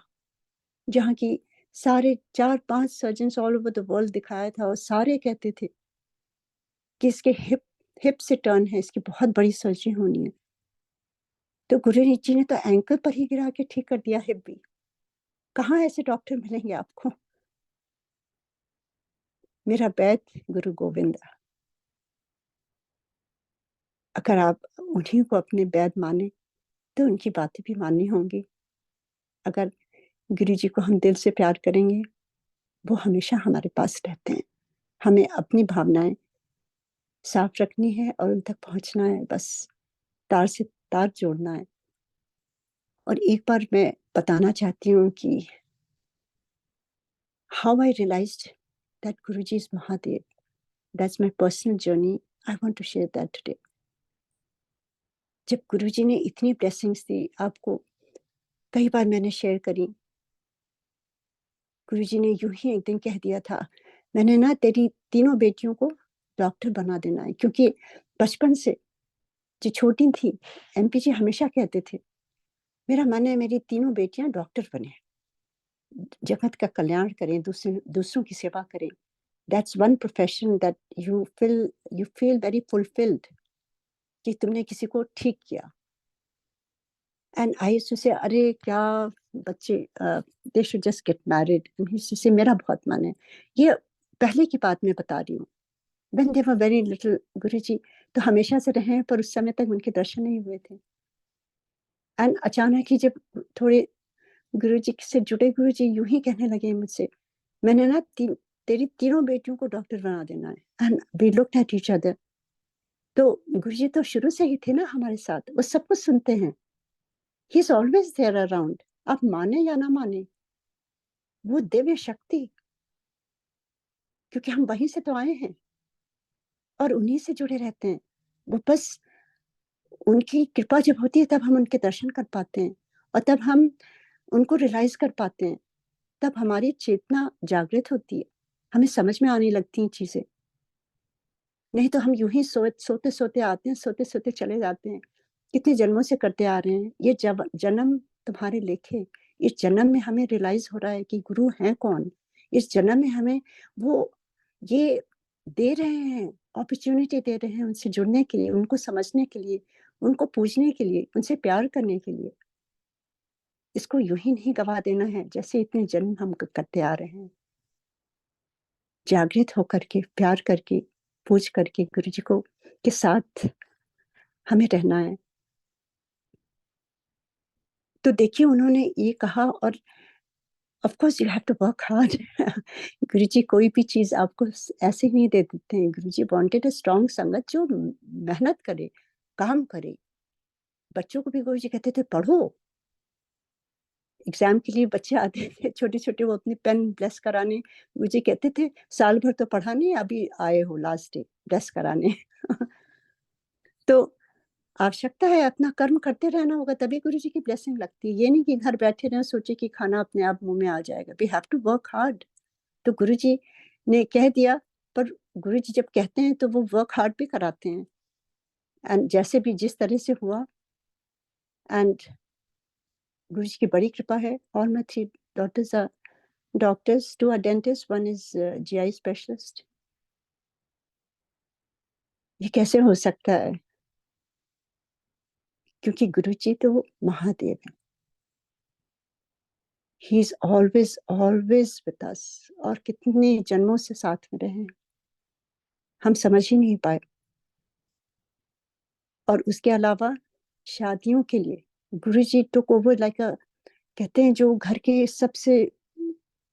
जहाँ की सारे 4-5 surgeon all over the world दिखाया था, और सारे कहते थे कि इसके हिप से टर्न है, इसकी बहुत बड़ी सर्जरी होनी है। तो गुरु जी ने तो एंकल पर ही गिरा के ठीक कर दिया हिप भी। कहाँ ऐसे डॉक्टर मिलेंगे आपको। मेरा बैत गुरु गोविंद। अगर आप उन्हीं को अपने बैत माने तो उनकी बातें भी माननी होंगी। अगर गुरु जी को हम दिल से प्यार करेंगे, वो हमेशा हमारे पास रहते हैं। हमें अपनी भावनाएं साफ रखनी है और उन तक पहुंचना है, बस तार से तार जोड़ना है। और एक बार मैं बताना चाहती हूँ कि how I realized that Guruji is Mahadev. That's my personal journey, I want to share that today. जब गुरुजी ने इतनी ब्लेसिंग्स दी आपको, कई बार मैंने शेयर करी। गुरुजी ने यूं ही एक दिन कह दिया था, मैंने ना तेरी तीनों बेटियों को डॉक्टर बना देना है। क्योंकि बचपन से जो छोटी थी, एमपी जी हमेशा कहते थे मेरा मन है मेरी तीनों बेटियां डॉक्टर बने। जगत का कल्याण करें, दूसरों की सेवा करें। That's one profession that you feel very fulfilled कि तुमने किसी को ठीक किया। एंड आई यूज्ड टू से अरे क्या बच्चे they should just get married. से मेरा बहुत मन है, ये पहले की बात मैं बता रही हूँ। When they were very little, Guruji तो हमेशा से रहे हैं, पर उस समय तक उनके दर्शन नहीं हुए थे। एंड अचानक ही जब थोड़े गुरुजी से जुड़े, गुरुजी यूं ही कहने लगे मुझसे, मैंने ना तेरी तीनों बेटियों को डॉक्टर बना देना है। And we looked at each other. तो गुरुजी तो शुरू से ही थे ना हमारे साथ, वो सब कुछ सुनते हैं। He is always there around, आप माने या ना माने, वो दिव्य शक्ति, क्योंकि हम वहीं से तो आए हैं और उन्हीं से जुड़े रहते हैं। वो बस उनकी कृपा जब होती है तब हम उनके दर्शन कर पाते हैं, और तब हम उनको रियलाइज कर पाते हैं, तब हमारी चेतना जागृत होती है, हमें समझ में आने लगती हैं चीजें। नहीं तो हम यूं ही सोते सोते आते हैं, सोते सोते चले जाते हैं। कितने जन्मों से करते आ रहे हैं, ये जन्म तुम्हारे लेखे। इस जन्म में हमें रियलाइज हो रहा है कि गुरु हैं कौन। इस जन्म में हमें वो ये दे रहे हैं, अपॉर्चुनिटी दे रहे हैं उनसे जुड़ने के लिए, उनको समझने के लिए, उनको पूजने के लिए, उनसे प्यार करने के लिए। इसको यूं ही नहीं गवा देना है जैसे इतने जन्म हम करते आ रहे हैं। जागृत होकर के, प्यार करके, पूज करके गुरु जी को के साथ हमें रहना है। तो देखिए उन्होंने ये कहा, और of course you have to work hard. Guruji कोई भी चीज आपको ऐसे नहीं दे देते हैं। गुरुजी वांटेड अ स्ट्रांग संगत जो मेहनत करे, काम करे। बच्चों को भी गुरुजी कहते थे पढ़ो। एग्जाम के लिए बच्चे आते थे छोटे छोटे, वो अपनी पेन ब्लेस कराने, गुरुजी कहते थे साल भर तो पढ़ा नहीं, अभी आए हो लास्ट डे ब्लेस कराने। तो आवश्यकता है अपना कर्म करते रहना होगा, तभी गुरु जी की ब्लेसिंग लगती है। ये नहीं कि घर बैठे रहें सोचे कि खाना अपने आप मुंह में आ जाएगा। We have to work hard. तो गुरु जी ने कह दिया, पर गुरु जी जब कहते हैं तो वो वर्क हार्ड भी कराते हैं। एंड जैसे भी जिस तरह से हुआ, एंड गुरु जी की बड़ी कृपा है। All my 3 daughters are doctors, 2 are dentists, 1 is GI specialist। ये कैसे हो सकता है? क्योंकि गुरु जी तो महादेव है। ही is always always with us, और कितने जन्मों से साथ में रहे हैं, हम समझ ही नहीं पाए। और उसके अलावा शादियों के लिए गुरुजी टुक ओवर लाइक अ, कहते हैं जो घर के सबसे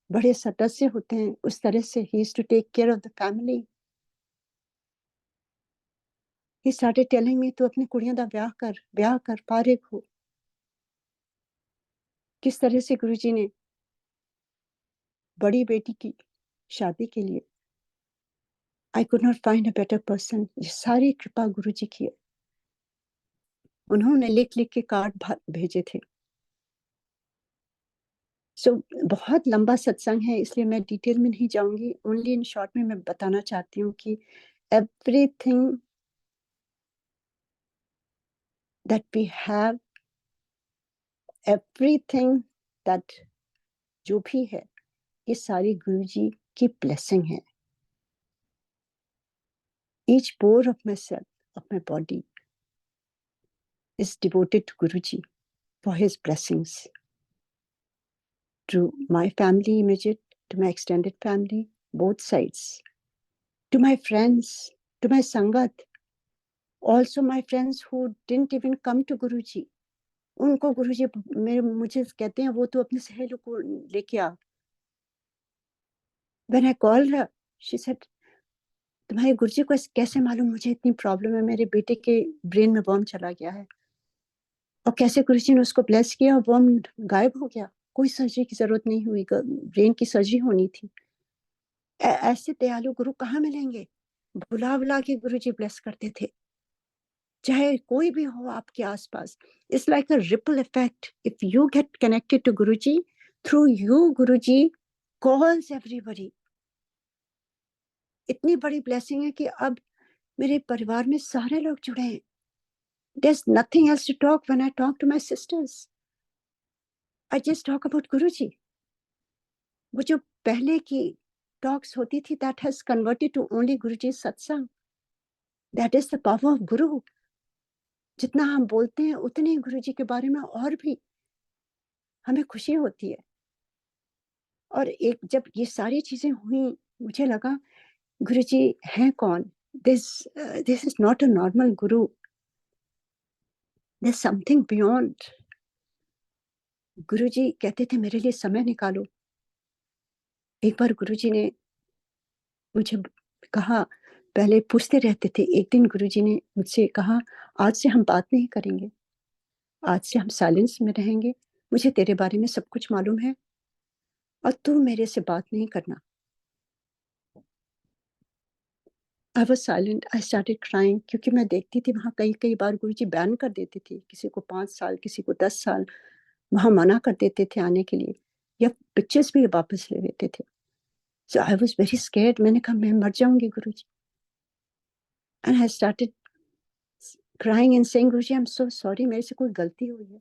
बड़े सदस्य होते हैं, उस तरह से he is to take care of the family. He started telling me, तू अपनी कुड़ियां दा ब्याह कर फारिग हो। किस तरह से गुरुजी ने बड़ी बेटी की शादी के लिए, I could not find a better person. ये सारी कृपा गुरुजी की है। उन्होंने लिख लिख के कार्ड भेजे थे। सो बहुत लंबा सत्संग है, इसलिए मैं डिटेल में नहीं जाऊंगी। ओनली इन शॉर्ट में मैं बताना चाहती हूँ कि everything that we have, everything that जो भी है, ये सारी गुरु जी की ब्लेसिंग है। Each pore of my self, of my body is devoted to Guruji for his blessings. To my family immediate, to my extended family, both sides, to my friends, to my Sangat, also my friends who didn't even come to Guruji. उनको गुरुजी मुझे कहते हैं वो तो अपने सहेलियों को लेके आ। When I called her, she said, तुम्हारे गुरुजी को कैसे मालूम मुझे इतनी प्रॉब्लम है, मेरे बेटे के ब्रेन में बॉम्ब चला गया है, और कैसे गुरुजी ने उसको ब्लेस किया और बॉम्ब गायब हो गया। कोई सर्जरी की जरूरत नहीं हुई, ब्रेन की सर्जरी होनी थी। ऐसे दयालु गुरु कहाँ मिलेंगे? बुला बुला के गुरुजी ब्लेस करते थे, चाहे कोई भी हो आपके आसपास। It's like a ripple effect. If you get connected to Guruji, through you Guruji calls everybody. इतनी बड़ी ब्लेसिंग है कि अब मेरे परिवार में सारे लोग जुड़े हैं। There's nothing else to talk when I talk to my sisters. I just talk about Guruji. वो जो पहले की टॉक्स होती थी, that has converted to only Guruji satsang. That is the power of guru. जितना हम बोलते हैं उतने गुरुजी के बारे में और भी हमें खुशी होती है. और एक जब ये सारी चीजें हुई, मुझे लगा गुरुजी हैं कौन. This is not a normal Guru. There's something beyond. गुरुजी कहते थे मेरे लिए समय निकालो. एक बार गुरुजी ने मुझे कहा, पहले पूछते रहते थे, एक दिन गुरुजी ने मुझसे कहा, आज से हम बात नहीं करेंगे, आज से हम साइलेंस में रहेंगे. मुझे तेरे बारे में सब कुछ मालूम है और तू मेरे से बात नहीं करना. I was silent. I started crying, क्योंकि मैं देखती थी वहाँ कई कई बार गुरुजी बैन कर देते थे. किसी को 5 साल, किसी को 10 साल वहाँ मना कर देते थे आने के लिए, या पिक्चर्स भी वापस ले लेते थे. So I was very scared. मैंने कहा मैं मर जाऊंगी गुरुजी. And I started crying and saying, Guruji, I'm so sorry, मेरे से कोई गलती हुई है.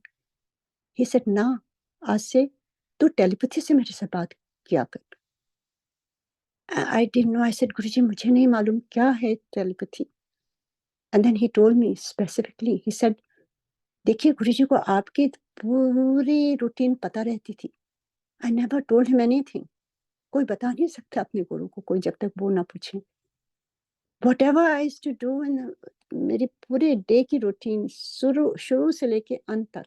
He said, ना, आज से तू टेलीपैथी से मेरे से बात किया कर. I didn't know. I said, Guruji, मुझे नहीं मालूम क्या है telepathy. And then he told me specifically. He said, देखिए गुरुजी को आपकी पूरी रूटीन पता रहती थी. I never told him anything. कोई बता नहीं सकता अपने गुरु को, कोई जब तक वो ना पूछे. Whatever I used to do in मेरी पूरे डे की रूटीन शुरू से लेके अंत तक,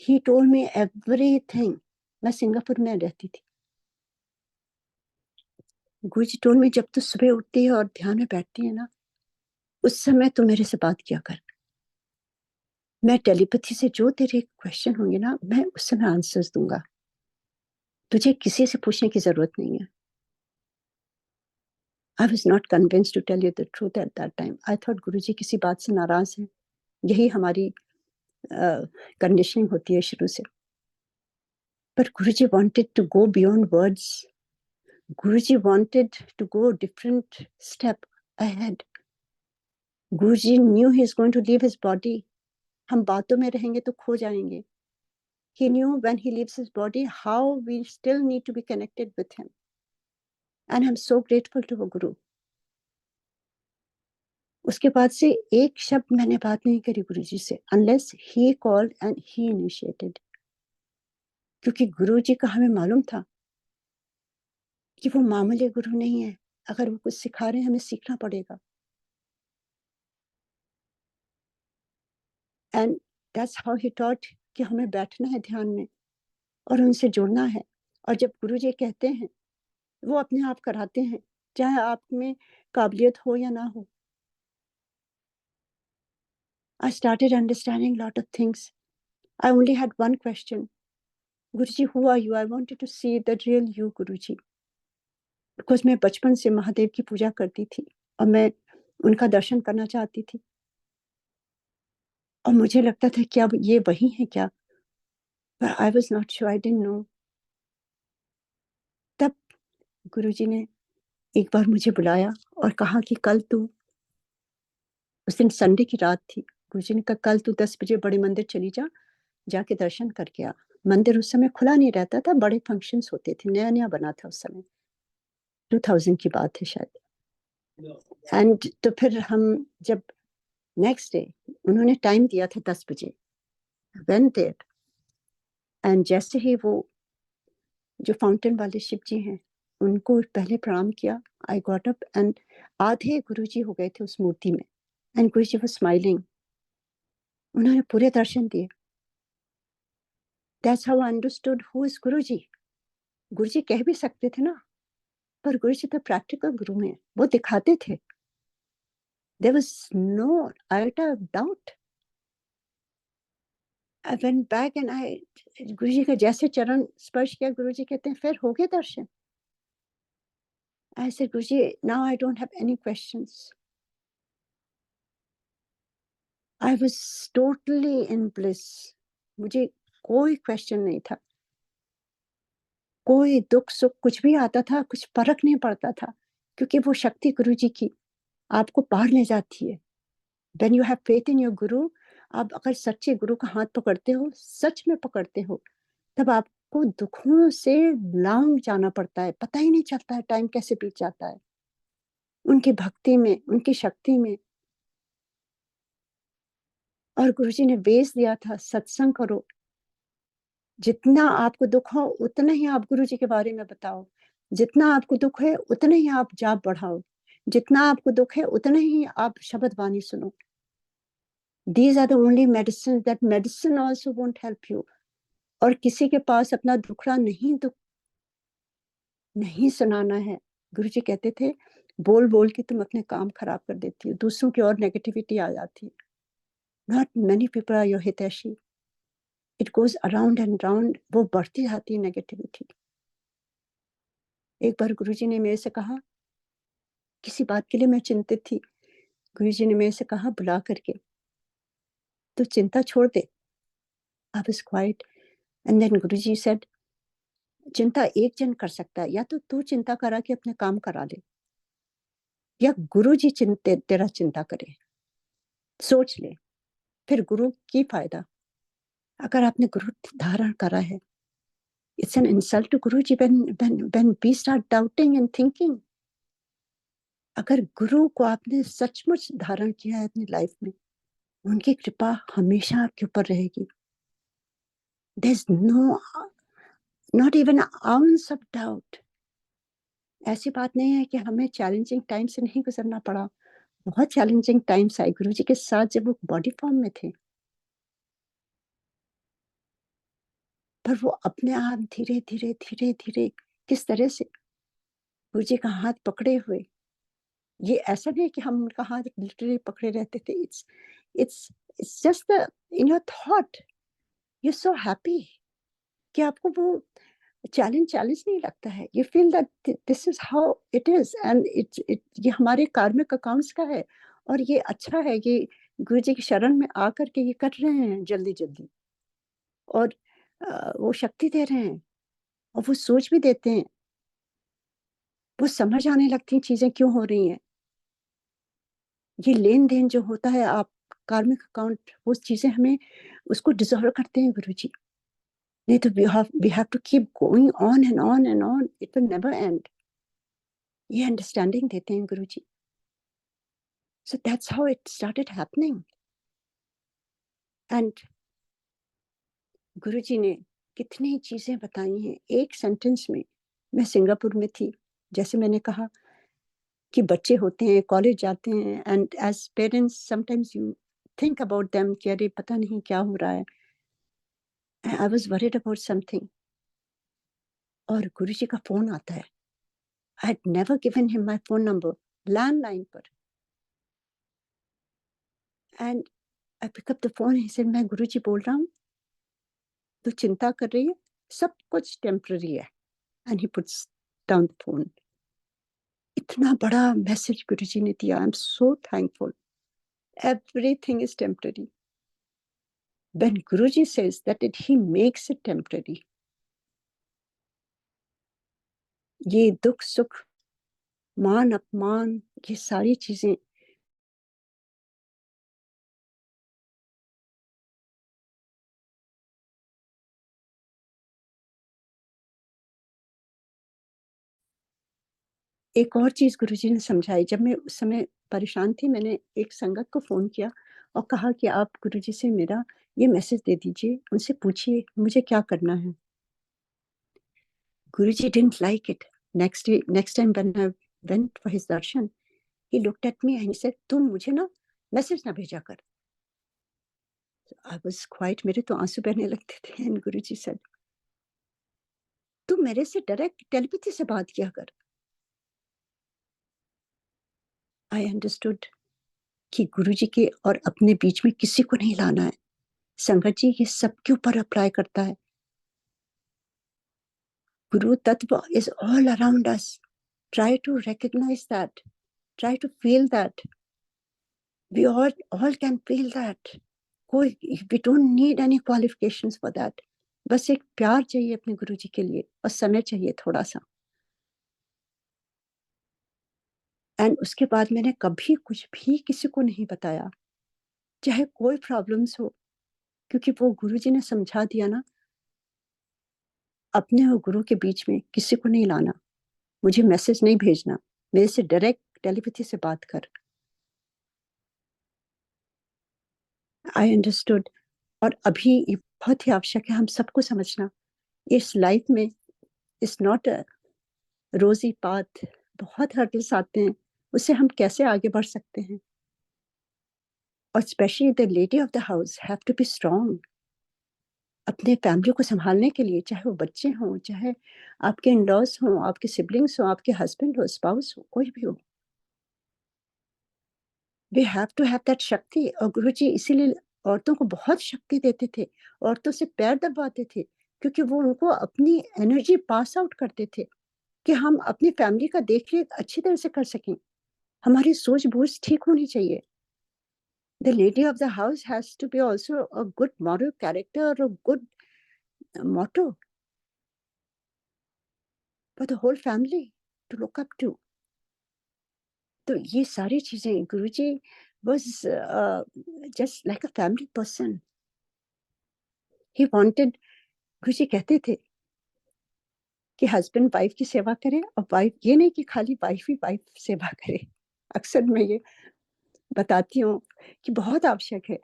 he told me everything. मैं सिंगापुर में रहती थी. गुरुजी told me, जब तू सुबह उठती है और ध्यान में बैठती है ना, उस समय तू मेरे से बात किया कर. मैं टेलीपैथी से जो तेरे क्वेश्चन होंगे ना, मैं उस समय आंसर्स दूंगा. तुझे किसी से पूछने की जरूरत नहीं है. I was not convinced, to tell you the truth, at that time. I thought गुरुजी किसी बात से नाराज हैं. यही हमारी कंडीशनिंग होती है शुरू से. But Guruji wanted to go beyond words. Guruji wanted to go a different step ahead. Guruji knew he is going to leave his body. हम बातों में रहेंगे तो खो जाएंगे. He knew when he leaves his body how we still need to be connected with him. And I'm so grateful to a Guru. उसके बाद से एक शब्द मैंने बात नहीं करी गुरुजी से, unless he called and he initiated. क्योंकि गुरुजी का हमें मालूम था कि वो मामूली गुरु नहीं है. अगर वो कुछ सिखा रहे हैं, हमें सीखना पड़ेगा. And that's how he taught कि हमें बैठना है ध्यान में और उनसे जुड़ना है. और जब गुरुजी कहते हैं, वो अपने आप कराते हैं, चाहे आप में काबिलियत हो या ना हो. I started understanding a lot of things. I only had one question. Guruji, who are you? I wanted to see the real you, Guruji. Because मैं बचपन से महादेव की पूजा करती थी और मैं उनका दर्शन करना चाहती थी. और मुझे लगता था कि अब ये वही है क्या. But I was not sure. I didn't know. तब गुरुजी ने एक बार मुझे बुलाया और कहा कि कल तू, उस दिन संडे की रात थी, गुरुजी ने कहा कल तू 10 बजे बड़े मंदिर चली जा, जाके दर्शन करके आ. मंदिर उस समय खुला नहीं रहता था, बड़े फंक्शंस होते थे, नया नया बना था उस समय, 2000 की बात है शायद. एंड तो फिर हम जब नेक्स्ट डे, उन्होंने टाइम दिया था 10 बजे, वेंट देयर. एंड जैसे ही वो जो फाउंटेन वाले शिव जी हैं, उनको पहले प्रणाम किया. आई गॉट अप एंड आधे गुरुजी हो गए थे उस मूर्ति में. And Guruji was smiling. उन्होंने पूरे दर्शन दिए. That's how I understood who is Guruji. Guruji कह भी सकते थे ना, पर गुरुजी तो प्रैक्टिकल गुरु हैं, वो दिखाते थे. There was no iota of doubt. I went back and Guruji का जैसे चरण स्पर्श किया, गुरुजी कहते हैं फिर हो गए दर्शन. I said, Guruji, now I don't have any questions. I was totally in bliss. मुझे कोई क्वेश्चन नहीं था. कोई दुख सुख कुछ भी आता था, कुछ फर्क नहीं पड़ता था, क्योंकि वो शक्ति गुरुजी की आपको पार ले जाती है. When you have faith in your Guru, आप अगर सच्चे गुरु का हाथ पकड़ते हो, सच में पकड़ते हो, तब आप आपको दुखों से लांग जाना पड़ता है, पता ही नहीं चलता है टाइम कैसे बीत जाता है उनकी भक्ति में, उनकी शक्ति में। और गुरुजी ने बेस दिया था, सत्संग करो, जितना आपको दुख हो उतना ही आप गुरुजी के बारे में बताओ, जितना आपको दुख है उतना ही आप जाप बढ़ाओ, जितना आपको दुख है उतना ही आप शब्द वाणी सुनो। These are the only medicines, that medicine also won't help you. और किसी के पास अपना दुखड़ा नहीं सुनाना है। गुरुजी कहते थे, बोल बोल के तुम अपने काम खराब कर देती हो, दूसरों की और नेगेटिविटी आ जाती है। Not many people are your हितैषी। It goes around and round, वो बढ़ती जाती है नेगेटिविटी। एक बार गुरुजी ने मेरे से कहा, किसी बात के लिए मैं चिंतित थी, गुरुजी ने मेरे से कहा बुला करके, तो चिंता छोड़ दे। I was quiet and then Guruji said, चिंता एक जन कर सकता है, या तो तू चिंता करा के अपने काम करा ले, या गुरुजी तेरा चिंता करे। सोच ले, फिर गुरु की फायदा। अगर आपने गुरु धारण करा है, it's an insult to Guruji when we start doubting and thinking. अगर गुरु को आपने सचमुच धारण किया है अपनी लाइफ में, उनकी कृपा हमेशा आपके ऊपर रहेगी। There's not even an ounce of doubt. ऐसी बात नहीं है कि हमें चैलेंजिंग टाइम से नहीं गुजरना पड़ा। बहुत चैलेंजिंग टाइम्स आए गुरुजी के साथ जब वो बॉडी फॉर्म में थे, पर वो अपने आप धीरे धीरे धीरे धीरे किस तरह से गुरुजी का हाथ पकड़े हुए, ये ऐसा नहीं कि हम उनका हाथ लिटरली पकड़े रहते थे। It's just the in your thought, you so happy कि आपको वो चैलेंज नहीं लगता है। You feel that this is how it is and ये हमारे कार्मिक अकाउंट्स का है, और ये अच्छा है, ये गुरु जी की शरण में आकर के ये कर रहे हैं जल्दी जल्दी, और वो शक्ति दे रहे हैं, और वो सोच भी देते हैं, वो समझ आने लगती हैं चीजें क्यों हो रही हैं। ये लेन देन जो होता है, आप कार्मिक अकाउंट, वो चीजें हमें उसको डिजॉल्व करते हैं गुरुजी। नहीं तो we have to keep going on and on and on, it will never end. ये अंडरस्टैंडिंग देते हैं Guruji. So that's how it started happening. And Guruji ने कितनी चीजें बताई हैं एक सेंटेंस में। मैं सिंगापुर में थी, जैसे मैंने कहा कि बच्चे होते हैं, कॉलेज जाते हैं, and as parents sometimes you think about them कि अरे पता नहीं क्या हो रहा है। I was worried about something, और गुरुजी का फोन आता है। I had never given him my phone number, landline पर। And I pick up the phone, he said, मैं गुरुजी बोल रहा हूँ, तू चिंता कर रही है, सब कुछ टेम्पररी है। And he puts down the phone. इतना बड़ा मैसेज गुरुजी ने दिया। I am so thankful. Everything is temporary. When Guruji says that he makes it temporary. ये दुख सुख, मान अपमान, ये सारी चीजें एक और चीज गुरुजी ने समझाई। जब मैं उस समय परेशान थी, मैंने एक संगत को फोन किया और कहा कि आप गुरुजी से मेरा ये मैसेज दे दीजिए, उनसे पूछिए मुझे क्या करना है। गुरुजी didn't like it. Next time when I went for his darshan, he looked at me and he said, तुम मुझे ना मैसेज ना भेजा कर। I was quiet, मेरे तो आंसू बहने लगते थे। And गुरुजी said, तू मेरे से डायरेक्ट टेलीपैथी से बात किया कर। I understood कि गुरुजी के और अपने बीच में किसी को नहीं लाना है। संगत जी ये सबके ऊपर अप्लाई करता है। गुरु तत्व is all around us. Try to recognize that. Try to feel that. We all can feel that. We don't need any qualifications for that. बस एक प्यार चाहिए अपने गुरुजी के लिए, और समय चाहिए थोड़ा सा। एंड उसके बाद मैंने कभी कुछ भी किसी को नहीं बताया, चाहे कोई प्रॉब्लम्स हो, क्योंकि वो गुरुजी ने समझा दिया ना। अपने और गुरु के बीच में किसी को नहीं लाना, मुझे मैसेज नहीं भेजना, मेरे से डायरेक्ट टेलीपैथी से बात कर। I understood. और अभी ये बहुत ही आवश्यक है हम सबको समझना, इस लाइफ में इज नॉट अ रोजी पाथ, बहुत हर्डल्स आते हैं, उससे हम कैसे आगे बढ़ सकते हैं। और specially the lady of the house have to be strong अपने फैमिली को संभालने के लिए, चाहे वो बच्चे हों, चाहे आपके इन लॉज हों, आपके सिबलिंग्स हों, आपके हस्बैंड हो, स्पाउस हो, कोई भी हो। We have to have that shakti. और गुरु जी इसीलिए औरतों को बहुत शक्ति देते थे, औरतों से पैर दबाते थे, क्योंकि वो उनको अपनी एनर्जी पास आउट करते थे कि हम अपनी फैमिली का देख रेख अच्छी तरह से कर सकें, हमारी सोच बूझ ठीक होनी चाहिए। The lady of the house has to be also a good moral character or a good motto for the whole family to look up to. तो ये सारी चीजें गुरुजी was just like a family person. He wanted, गुरुजी कहते थे कि husband wife की सेवा करे, और वाइफ ये नहीं कि खाली वाइफ ही वाइफ सेवा करे। अक्सर मैं ये बताती हूँ कि बहुत आवश्यक है,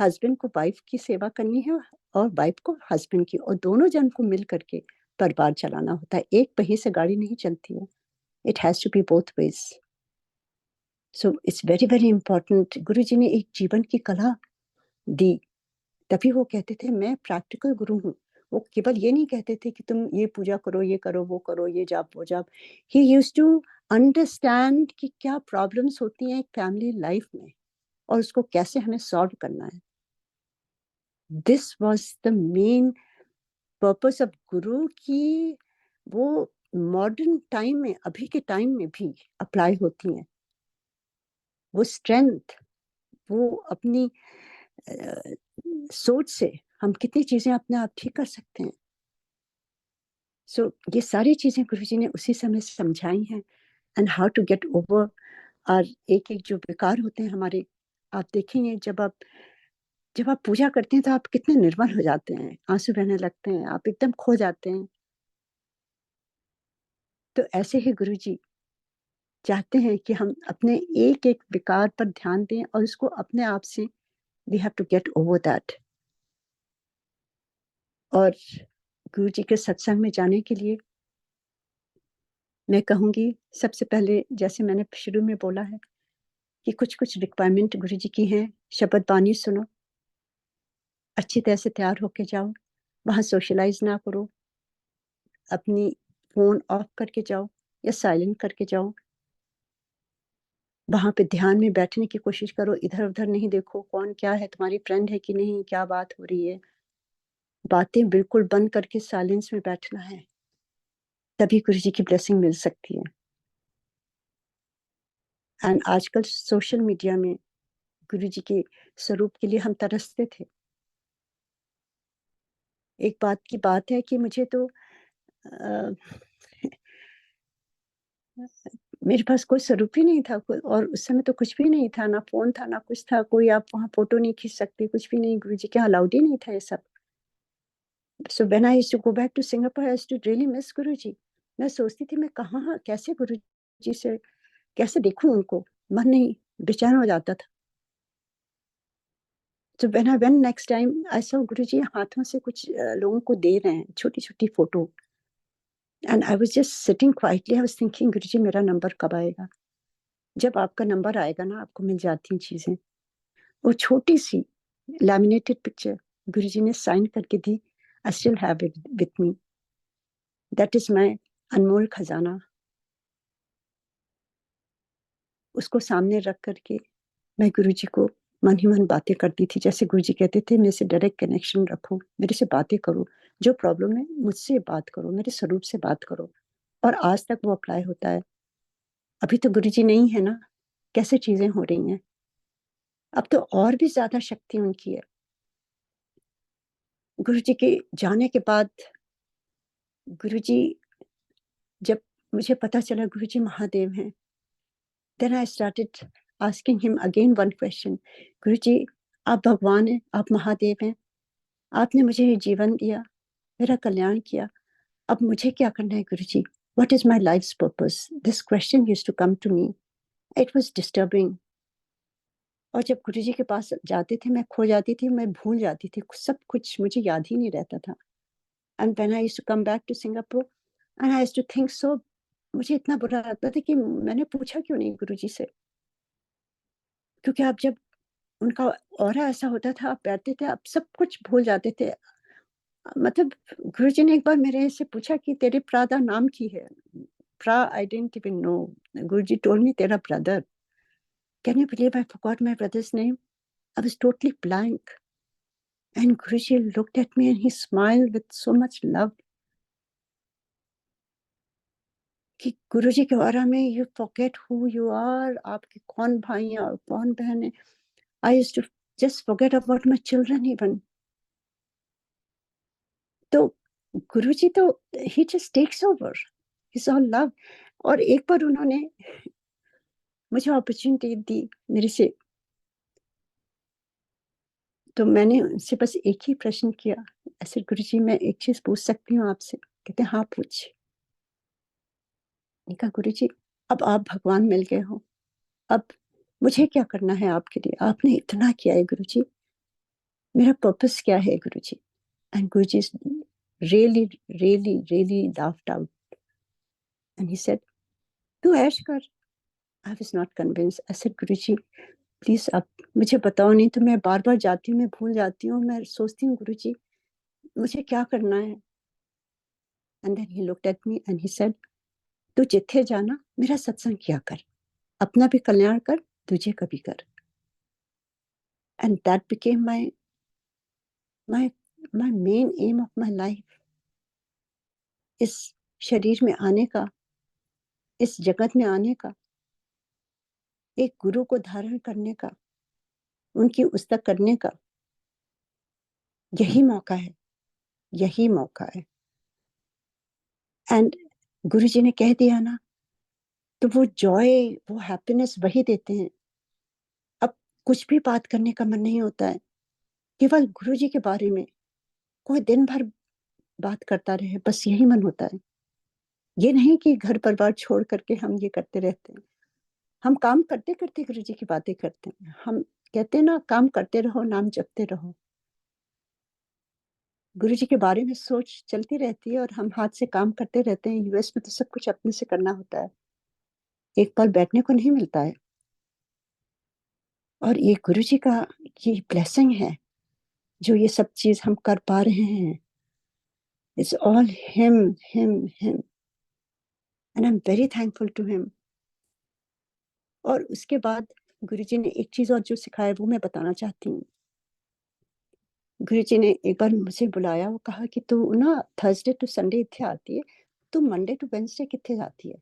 हस्बैंड को वाइफ की सेवा करनी है और वाइफ को हस्बैंड की, और दोनों जन को मिल करके परिवार चलाना होता है। एक पहिए से गाड़ी नहीं चलती है, it has to be both ways. So it's very very important. Guru ji ने एक जीवन की कला दी, तभी वो कहते थे मैं प्रैक्टिकल गुरु हूँ। वो केवल ये नहीं कहते थे कि तुम ये पूजा करो, ये करो, वो करो, ये जाप वो जाप। ही यूज्ड टू अंडरस्टैंड कि क्या प्रॉब्लम्स होती हैं एक फैमिली लाइफ में और उसको कैसे हमें सॉल्व करना है। This was the main purpose of गुरु की वो मॉडर्न टाइम में, अभी के टाइम में भी अप्लाई होती हैं। वो स्ट्रेंथ, वो अपनी सोच से हम कितनी चीजें अपने आप ठीक कर सकते हैं। सो ये सारी चीजें गुरु जी ने उसी समय समझाई हैं। And how to get over और एक एक जो विकार होते हैं हमारे, आप देखेंगे जब आप पूजा करते हैं तो आप कितने निर्मल हो जाते हैं, आंसू बहने लगते हैं, आप एकदम खो जाते हैं। तो ऐसे ही गुरु जी चाहते हैं कि हम अपने एक एक विकार पर ध्यान दें और उसको अपने आप से we have to get over that. और गुरु जी के सत्संग में जाने के लिए मैं कहूँगी, सबसे पहले जैसे मैंने शुरू में बोला है कि कुछ कुछ रिक्वायरमेंट गुरु जी की हैं। शब्द बानी सुनो, अच्छी तरह से तैयार होके जाओ, वहाँ सोशलाइज ना करो, अपनी फोन ऑफ करके जाओ या साइलेंट करके जाओ, वहां पे ध्यान में बैठने की कोशिश करो, इधर उधर नहीं देखो कौन क्या है, तुम्हारी फ्रेंड है कि नहीं, क्या बात हो रही है। बातें बिल्कुल बंद करके साइलेंस में बैठना है, तभी गुरु जी की ब्लेसिंग मिल सकती है। एंड आजकल सोशल मीडिया में गुरु जी के स्वरूप के लिए हम तरसते थे। एक बात की बात है कि मुझे तो मेरे पास कोई स्वरूप ही नहीं था, और उस समय तो कुछ भी नहीं था, ना फोन था ना कुछ था, कोई आप वहाँ फोटो नहीं खींच सकते, कुछ भी नहीं, गुरु जी के अलाउड ही नहीं था ये सब। So when I used to go back to Singapore I used to really miss Guru ji. मैं सोचती थी मैं कहाँ कैसे गुरु जी से कैसे देखूं उनको, मन नहीं, बेचैन हो जाता था। तो when I went next time I saw गुरु जी हाथों से कुछ लोगों को दे रहे हैं छोटी छोटी photo, and I was just sitting quietly, I was thinking गुरु जी मेरा नंबर कब आएगा। जब आपका नंबर आएगा ना आपको मिल जाती हैं चीजें। वो छोटी सी लैमिनेटेड पिक्चर गुरु जी ने साइन करके दी, I still have it with me, that is my अनमोल खजाना। उसको सामने रख करके मैं गुरु जी को मन ही मन बातें करती थी, जैसे गुरु जी कहते थे मेरे से डायरेक्ट कनेक्शन रखो, मेरे से बातें करो, जो प्रॉब्लम है मुझसे बात करो, मेरे स्वरूप से बात करो। और आज तक वो अप्लाई होता है। अभी तो गुरु जी नहीं है ना, कैसे चीजें हो रही हैं, अब तो और भी ज्यादा शक्ति उनकी है। गुरु जी के जाने के बाद गुरु जी, जब मुझे पता चला गुरु जी महादेव हैं, then I started asking him again one question, गुरु जी आप भगवान हैं, आप महादेव हैं, आपने मुझे ये जीवन दिया, मेरा कल्याण किया, अब मुझे क्या करना है गुरुजी? What is my life's purpose? This question used to come to me. It was disturbing. और जब गुरुजी के पास जाते थे, मैं खो जाती थी, मैं भूल जाती थी, सब कुछ मुझे याद ही नहीं रहता था. And when I used to come back to Singapore, and I used to think so, मुझे इतना बुरा लगता था कि मैंने पूछा क्यों नहीं गुरुजी से? क्योंकि आप जब उनका ऑरा ऐसा होता था, आप बैठते थे, आप सब कुछ भूल जाते थे. मतलब गुरुजी ने एक बार मेरे से पूछा कि तेरे प्रादा नाम की है? Pra, I didn't even know. Guruji told me tera brother. Can you believe I forgot my brother's name? I was totally blank. And Guruji looked at me and he smiled with so much love. कि गुरुजी के बारे में you forget who you are, आपके कौन भाई हैं और कौन बहन है. I used to just forget about my children even. तो गुरुजी तो he just takes over. He's all love. और एक बार उन्होंने मुझे अपॉर्चुनिटी दी मेरे से, तो मैंने उनसे बस एक ही प्रश्न किया, ऐसे गुरुजी मैं एक चीज पूछ सकती हूँ आपसे? कहते हाँ पूछ. मैंने कहा गुरुजी अब आप भगवान मिल गए हो, अब मुझे क्या करना है आपके लिए? आपने इतना किया है गुरुजी, मेरा पर्पस क्या है Guruji? And Guruji really really laughed out and he said तू ऐश कर. I was not convinced. I said Guruji please आप मुझे बताओ, नहीं तो मैं बार बार जाती हूँ, मैं भूल जाती हूँ, मैं सोचती हूँ गुरुजी मुझे क्या करना है. And then he looked at me and he said तू जिथे जाना मेरा सत्संग किया कर, अपना भी कल्याण कर, तुझे कभी कर. And that became my main aim of my life. इस शरीर में आने का, इस जगत में आने का, एक गुरु को धारण करने का, उनकी उस्तक करने का, यही मौका है, यही मौका है. एंड गुरुजी ने कह दिया ना, तो वो जॉय, वो हैप्पीनेस वही देते हैं. अब कुछ भी बात करने का मन नहीं होता है, केवल गुरुजी के बारे में कोई दिन भर बात करता रहे, बस यही मन होता है. ये नहीं कि घर परिवार छोड़ करके हम ये करते रहते हैं. हम काम करते करते गुरुजी की बातें करते हैं. हम कहते हैं ना, काम करते रहो, नाम जपते रहो. गुरुजी के बारे में सोच चलती रहती है और हम हाथ से काम करते रहते हैं. यूएस में तो सब कुछ अपने से करना होता है, एक पल बैठने को नहीं मिलता है. और ये गुरुजी का ये ब्लेसिंग है जो ये सब चीज हम कर पा रहे हैं. It's all him him him and I am very thankful to him. और उसके बाद गुरुजी ने एक चीज और जो सिखाया वो मैं बताना चाहती हूँ. गुरुजी ने एक बार मुझे बुलाया, वो कहा कि तू ना थर्सडे टू संडे इत्थे आती है, तू मंडे टू वेडनेसडे कित्थे जाती है?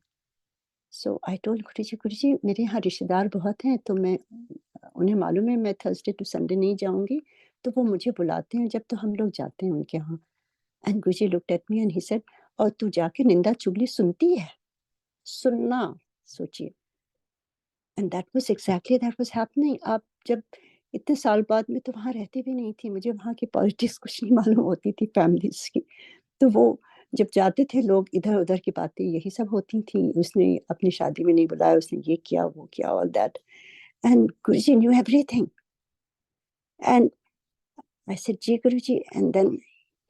सो आई टोल्ड गुरुजी मेरे यहाँ रिश्तेदार बहुत हैं, तो मैं उन्हें मालूम है मैं थर्सडे टू संडे नहीं जाऊंगी, तो वो मुझे बुलाते हैं जब, तो हम लोग जाते हैं उनके यहाँ. And Guruji looked at me and he said और तू जाके निंदा चुगली सुनती है? सुनना, सोचिए. And that was happening. आप जब इतने साल बाद, मैं तो वहाँ रहती भी नहीं थी, मुझे वहाँ की पॉलिटिक्स कुछ नहीं मालूम होती थी फैमिलीज की. तो वो जब जाते थे लोग, इधर उधर की बातें यही सब होती थी. उसने अपनी शादी में नहीं बुलाया, उसने ये किया वो किया, all that. And Guruji knew everything. And I said ji Guruji. And then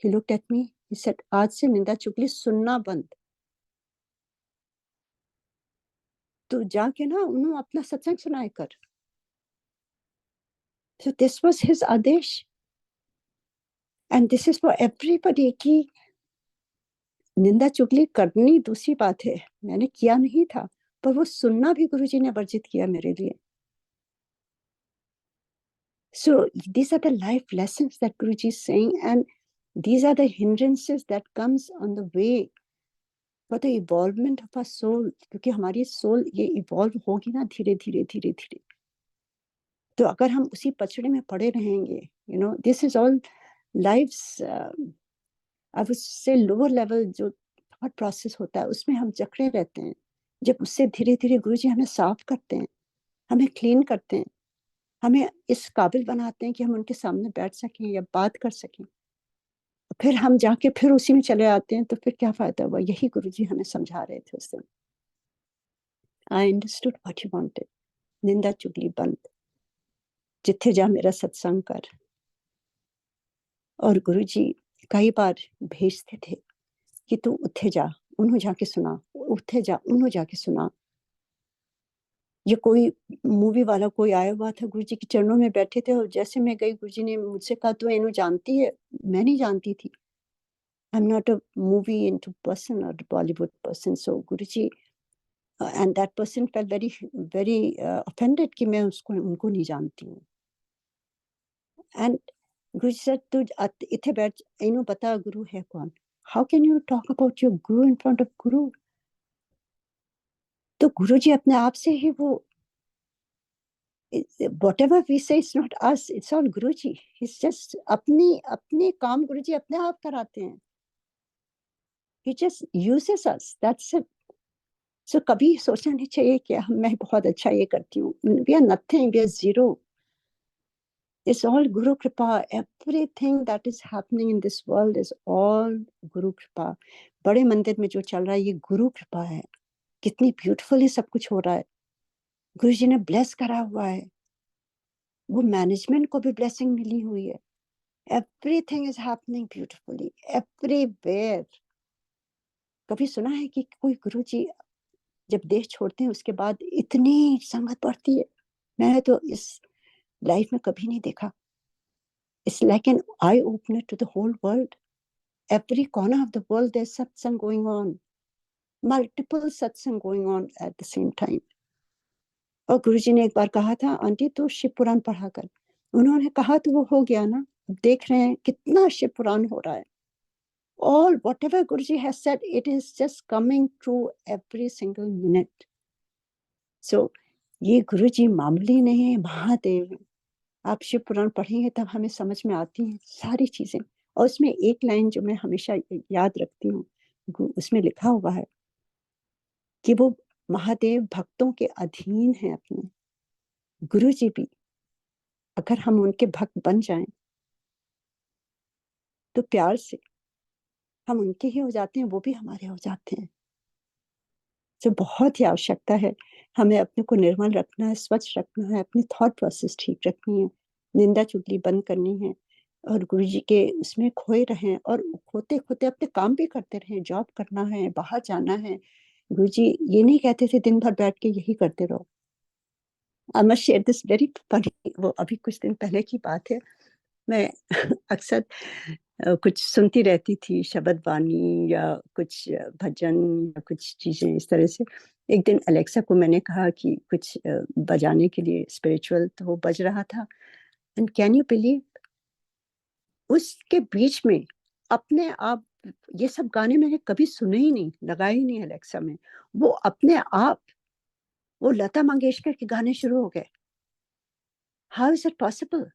he looked at me, he said आज से निंदा चुगली सुनना बंद. तो जाके ना उन्होंने अपना सत्संग सुनाए कर. So this was his Adesh. And this is for everybody कि निंदा चुगली करनी दूसरी बात है, मैंने किया नहीं था, पर वो सुनना भी गुरुजी ने वर्जित किया मेरे लिए. So these are the life lessons that Guruji is saying, and these are the hindrances that comes on the way for the evolvement of our soul. क्योंकि हमारी soul ये evolve होगी ना धीरे धीरे धीरे धीरे. तो अगर हम उसी पचड़े में पड़े रहेंगे, you know, this is all life's I would say lower level जो thought process होता है, उसमें हम जकड़े रहते हैं. जब उससे धीरे धीरे गुरुजी हमें साफ करते हैं, हमें क्लीन करते हैं, हमें इस काबिल बनाते हैं कि हम उनके सामने बैठ सकें या बात कर सकें, फिर हम जाके फिर उसी में चले आते हैं, तो फिर क्या फायदा हुआ? यही गुरुजी हमें समझा रहे थे उस दिन। I understood what you wanted. निंदा चुगली बंद, जिथे जा मेरा सत्संग कर। और गुरुजी कई बार भेजते थे कि तू उठे जा, उन्हों जाके सुना, उठे जा, उन्हों जाके सुना। ये कोई मूवी वाला कोई आया हुआ था, गुरुजी के चरणों में बैठे थे, और जैसे मैं गई गुरुजी ने मुझसे कहा तू इन्हों जानती है? मैं नहीं जानती थी। I am not a movie into person और Bollywood person. So Guruji and that person felt very very offended कि मैं उसको उनको नहीं जानती हूँ। एंड गुरुजी सर तू इथे बैठ, इन्हों बता गुरु है कौन? How can you talk about your Guru in front of गुरु? तो गुरुजी अपने आप से ही वो, whatever we say, it's not us, it's all Guruji. He's just अपने काम गुरुजी अपने आप कराते हैं. He just uses us. That's it. So कभी सोचना नहीं चाहिए कि मैं बहुत अच्छा ये करती हूँ. We are nothing. We are zero. It's all Guru Kripa. Everything that is happening in this world is all Guru Kripa. बड़े मंदिर में जो चल रहा है ये गुरु कृपा है. कितनी ब्यूटीफुली सब कुछ हो रहा है. गुरुजी ने ब्लेस करा हुआ है. वो मैनेजमेंट को भी ब्लेसिंग मिली हुई है. Everything is happening beautifully everywhere. कभी सुना है कि कोई गुरुजी जब देश छोड़ते हैं उसके बाद इतनी संगत बढ़ती है? मैंने तो इस लाइफ में कभी नहीं देखा. It's like an eye opener to the whole world. Every corner of the world there's satsang going on. Multiple satsang going on at the same time. और गुरुजी ने एक बार कहा था आंटी तो शिव पुराण पढ़ा कर. उन्होंने कहा तो वो हो गया ना. देख रहे हैं कितना शिव पुराण हो रहा है. All whatever Guruji has said, it is just coming true every single minute. So ये गुरुजी मामूली नहीं है, महादेव हैं. आप शिव पुराण पढ़ेंगे तब हमें समझ में आती हैं सारी चीजें. और उसमें एक लाइन जो मैं हमेशा याद रखती हूँ, उसमें लिखा हुआ है कि वो महादेव भक्तों के अधीन हैं अपने. गुरुजी भी अगर हम उनके भक्त बन जाएं तो प्यार से हम उनके ही हो जाते हैं, वो भी हमारे हो जाते हैं. जो बहुत ही आवश्यकता है. हमें अपने को निर्मल रखना है, स्वच्छ रखना है, अपनी थॉट प्रोसेस ठीक रखनी है, निंदा चुगली बंद करनी है और गुरुजी के उसमें खोए रहें और खोते खोते अपने काम भी करते रहें. जॉब करना है, बाहर जाना है. गुरुजी ये नहीं कहते थे दिन भर बैठ के यही करते रहो. I must share this very funny. वो अभी कुछ दिन पहले की बात है. मैं अक्सर कुछ सुनती रहती थी, शब्द वाणी या कुछ भजन या कुछ चीजें इस तरह से. एक दिन अलेक्सा को मैंने कहा कि कुछ बजाने के लिए स्पिरिचुअल, तो वो बज रहा था. एंड कैन यू बिलीव, उसके बीच में अपने आप, ये सब गाने मैंने कभी सुने ही नहीं, लगाए ही नहीं अलेक्सा में. वो अपने आप वो लता मंगेशकर के गाने शुरू हो गए. How is it possible?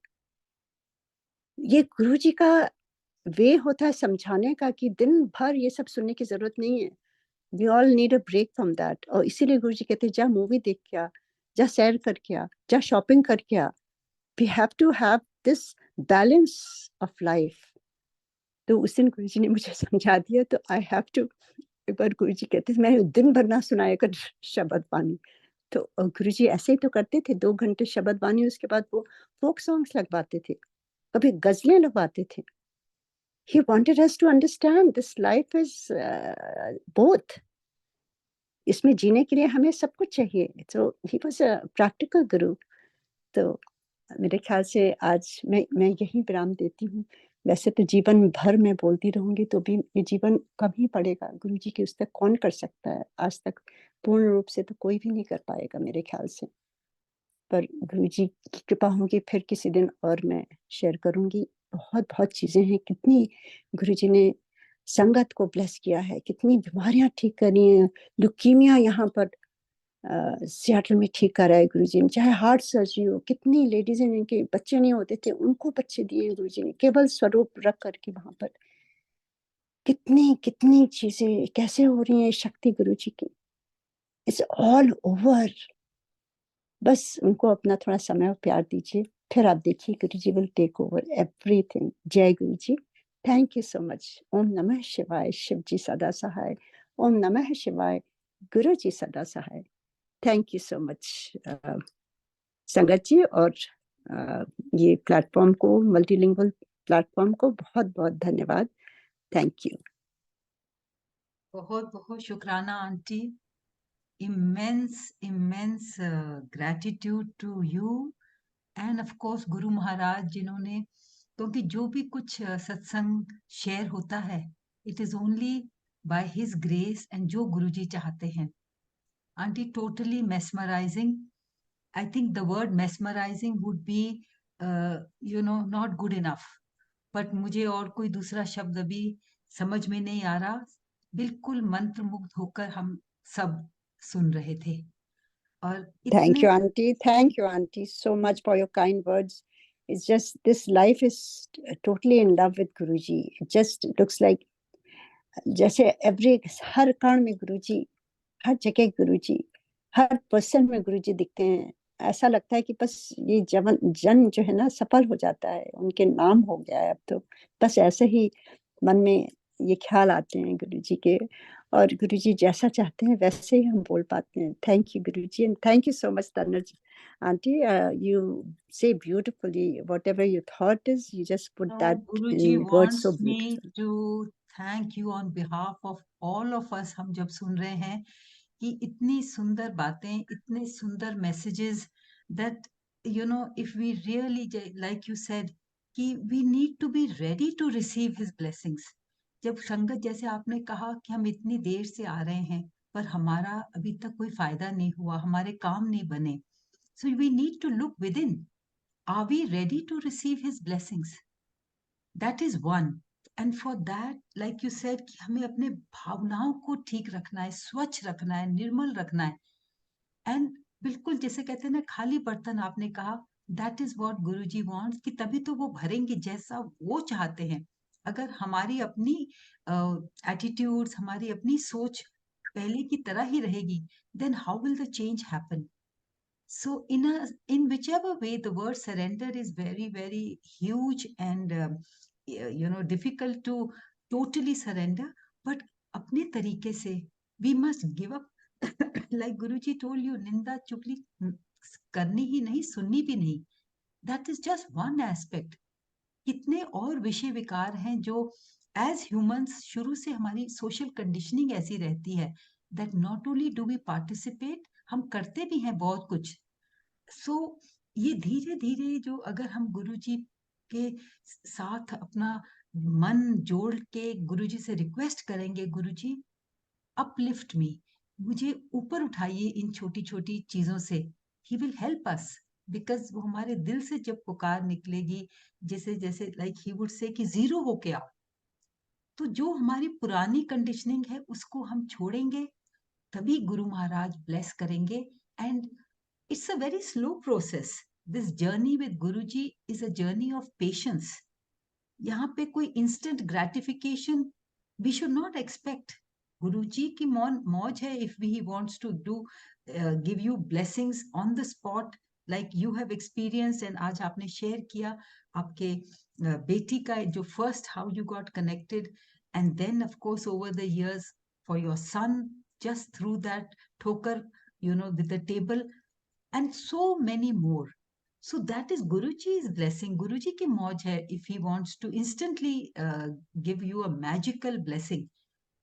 ये गुरुजी का वे होता है समझाने का कि दिन भर ये सब सुनने की जरूरत नहीं है. We all need a break from that. और इसीलिए गुरुजी कहते हैं जा मूवी देख के आ, जा सैर करके आ, जा शॉपिंग करके आ. We have to have this balance of life. तो उस दिन गुरुजी ने मुझे समझा दिया. तो आई हैव टू. एक बार गुरुजी कहते थे मैं दिन भर ना सुनाया कर शब्द वाणी. तो गुरुजी ऐसे ही तो करते थे. 2 घंटे शब्द वाणी, उसके बाद वो फोक सॉन्ग्स लगवाते थे, कभी गजलें लगवाते थे. He wanted us to understand this life is both. इसमें जीने के लिए हमें सब कुछ चाहिए. So he was a practical guru. तो मेरे ख्याल से आज मैं यही विराम देती हूँ. वैसे तो जीवन भर मैं बोलती रहूंगी तो भी ये जीवन कम ही पड़ेगा. गुरुजी के उस तक कौन कर सकता है? आज तक पूर्ण रूप से तो कोई भी नहीं कर पाएगा मेरे ख्याल से. पर गुरुजी की कृपा होगी फिर किसी दिन और मैं शेयर करूंगी. बहुत बहुत चीजें हैं. कितनी गुरुजी ने संगत को ब्लेस किया है, कितनी बीमारियां ठीक करी हैं. ल्यूकीमिया यहाँ पर सियाटल में ठीक करा है गुरुजी ने. चाहे हार्ट सर्जरी हो, कितनी लेडीज हैं जिनके बच्चे नहीं होते थे, उनको बच्चे दिए गुरुजी ने केवल स्वरूप रख करके वहां पर. कितनी कितनी चीजें कैसे हो रही हैं शक्ति गुरुजी की. It's all over. बस उनको अपना थोड़ा समय और प्यार दीजिए, फिर आप देखिए Guruji will take over everything. जय Guruji. Thank you so much. ओम नमः शिवाय, शिव जी सदा सहाय। ओम नमः शिवाय, गुरु जी सदा सहाय। थैंक यू सो मच संगत जी, और ये प्लेटफॉर्म को, मल्टीलिंगुअल प्लेटफॉर्म को बहुत बहुत धन्यवाद। Thank you. बहुत बहुत शुक्राना aunty. immense gratitude to you and of course Guru Maharaj, जिन्होंने, क्योंकि जो भी कुछ सत्संग शेयर होता है, it is only by his grace and जो गुरु जी चाहते हैं। Aunty, totally mesmerizing. I think the word mesmerizing would be not good enough, but मुझे और कोई दूसरा शब्द अभी समझ में नहीं आ रहा। बिल्कुल मंत्रमुग्ध होकर हम सब सुन रहे थे। और Thank इतने you, Auntie. Thank you, Auntie, so much for your kind words. It's just this life is totally in love with Guruji. It just looks like जैसे हर कण में गुरुजी, हर जगह गुरुजी, हर पर्सन में गुरुजी दिखते हैं। ऐसा लगता है कि बस ये जन्म जो है ना सफल हो जाता है, उनके नाम हो गया है अब तो। बस ऐसे ही मन में ये ख्याल आते हैं गुरुजी के, और गुरुजी जैसा चाहते हैं वैसे ही हम बोल पाते हैं। Thank you Guruji, and thank you so much Tanuj aunty. You say beautifully whatever your thought is, you just put that Guruji in words so wants me beautiful. to thank you on behalf of all of us। हम जब सुन रहे हैं कि इतनी सुंदर बातें, इतने सुंदर messages, that if we really, like you said, कि we need to be ready to receive his blessings। जब संगत, जैसे आपने कहा कि हम इतनी देर से आ रहे हैं पर हमारा अभी तक कोई फायदा नहीं हुआ, हमारे काम नहीं बने, so we need to look within। Are we ready to receive his blessings? That is one। And for that, like you said, कि हमें अपने भावनाओं को ठीक रखना है, स्वच्छ रखना है, निर्मल रखना है। एंड बिल्कुल जैसे कहते हैं ना, खाली बर्तन आपने कहा, that is what Guruji wants, कि तभी तो वो भरेंगे जैसा वो चाहते हैं। अगर हमारी अपनी एटीट्यूड्स, हमारी अपनी सोच पहले की तरह ही रहेगी, then how will the change happen? So in whichever way, the word surrender is very very huge and difficult to totally surrender, but अपने तरीके से we must give up। like Guruji told you, निंदा चुगली करनी ही नहीं, सुननी भी नहीं। that is just one aspect। कितने और विषय विकार हैं जो एज ह्यूमंस शुरू से हमारी सोशल कंडीशनिंग ऐसी रहती है, that not only do we participate, हम करते भी हैं बहुत कुछ। सो ये धीरे धीरे जो, अगर हम गुरुजी के साथ अपना मन जोड़ के गुरुजी से रिक्वेस्ट करेंगे, गुरुजी अपलिफ्ट मी, मुझे ऊपर उठाइए इन छोटी छोटी चीजों से, he will help us. Because वो हमारे दिल से जब पुकार निकलेगी, जैसे जैसे लाइक ही वुड से कि जीरो होके आओ, तो जो हमारी पुरानी कंडीशनिंग है उसको हम छोड़ेंगे, तभी गुरु महाराज ब्लेस करेंगे। And it's a very slow process। This journey with Guruji is a journey of patience। यहाँ पे कोई instant gratification we should not expect। गुरुजी की मौज है, if he wants to do give you blessings on the spot like you have experienced। and आज आपने share किया आपके बेटी का जो first how you got connected, and then of course over the years for your son, just through that ठोकर with the table, and so many more। So that is Guruji's blessing, Guruji ki mauj hai, if he wants to instantly give you a magical blessing।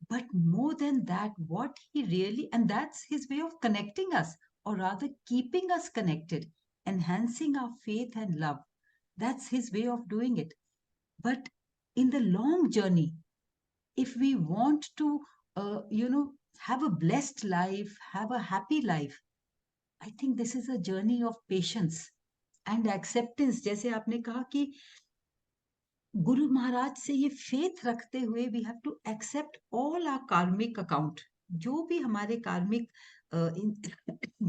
But more than that, what he really, and that's his way of connecting us, or rather keeping us connected, enhancing our faith and love, that's his way of doing it। But in the long journey, if we want to have a blessed life, have a happy life, I think this is a journey of patience and acceptance। जैसे आपने कहा कि गुरु महाराज से ये faith रखते हुए we have to accept all our karmic account। जो भी हमारे कार्मिक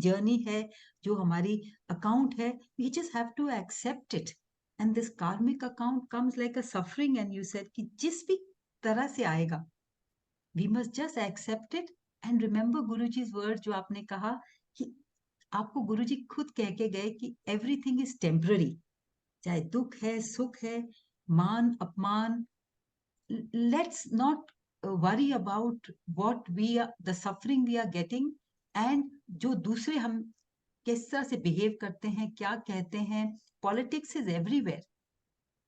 जर्नी है, जो हमारी अकाउंट है, we just have to accept it। and this karmic account comes like a suffering, and you said कि जिस भी तरह से आएगा, we must just accept it and remember Guruji's words जो आपने कहा कि आपको गुरुजी खुद कह के गए कि एवरीथिंग इज टेम्पररी। चाहे दुख है, सुख है, मान अपमान, let's not worry about what we are, the suffering we are getting, and जो दूसरे हम किस तरह से बिहेव करते हैं, क्या कहते हैं. पॉलिटिक्स इज एवरीवेयर,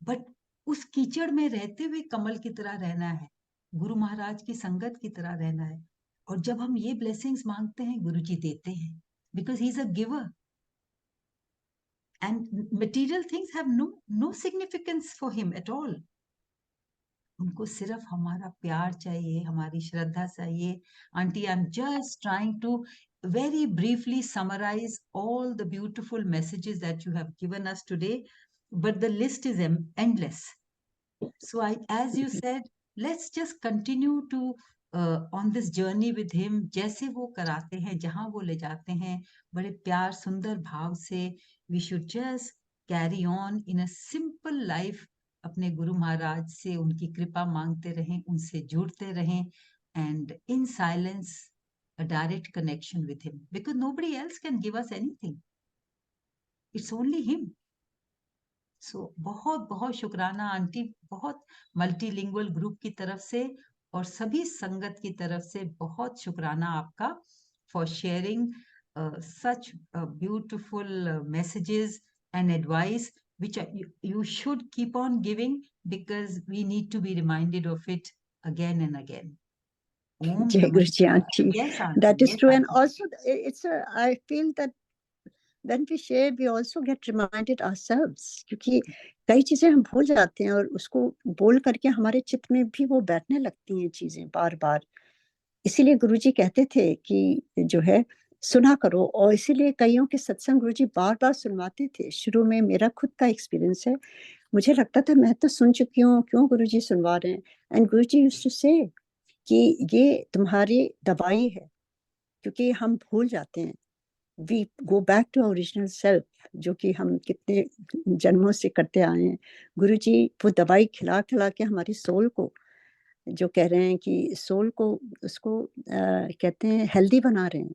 बट उस कीचड़ में रहते हुए कमल की तरह रहना है, गुरु महाराज की संगत की तरह रहना है. और जब हम ये ब्लेसिंग्स मांगते हैं, गुरु जी देते हैं, because he is a giver. And material things have no significance for him at all. उनको सिर्फ हमारा प्यार चाहिए, हमारी श्रद्धा चाहिए. Aunty, I am just trying to very briefly summarize all the beautiful messages that you have given us today, but the list is endless. So as you said, let's just continue to on this journey with him. जैसे वो कराते हैं, जहां वो ले जाते हैं, बड़े प्यार सुंदर भाव से, we should just carry on in a simple life. अपने गुरु महाराज से उनकी कृपा मांगते रहें, उनसे जुड़ते रहें, and in silence a direct connection with him, because nobody else can give us anything. It's only him. सो बहुत बहुत शुक्राना आंटी, बहुत मल्टीलिंगुअल ग्रुप की तरफ से और सभी संगत की तरफ से बहुत शुक्राना आपका for sharing such beautiful messages and advice, which you should keep on giving, because we need to be reminded of it again and again. Om Jai Namah Guruji, Shivaya. auntie. Yes, auntie. That is Yes, true. And auntie. also, I feel that when we share, we also get reminded ourselves, क्योंकि कई चीजें हम भूल जाते हैं और उसको बोल करके हमारे चित्त में भी वो बैठने लगती हैं चीजें बार बार. इसीलिए गुरुजी कहते थे कि जो है सुना करो, और इसीलिए कईयों के सत्संग गुरुजी बार बार सुनवाते थे. शुरू में मेरा खुद का एक्सपीरियंस है, मुझे लगता था मैं तो सुन चुकी हूँ, क्यों गुरुजी सुनवा रहे हैं. एंड गुरुजी यूज्ड टू से कि ये तुम्हारी दवाई है, क्योंकि हम भूल जाते हैं. We go back to original self, जो कि हम कितने जन्मों से करते आए हैं. गुरुजी वो दवाई खिला खिला के हमारी सोल को, जो कह रहे हैं कि सोल को उसको कहते हैं हेल्दी बना रहे हैं.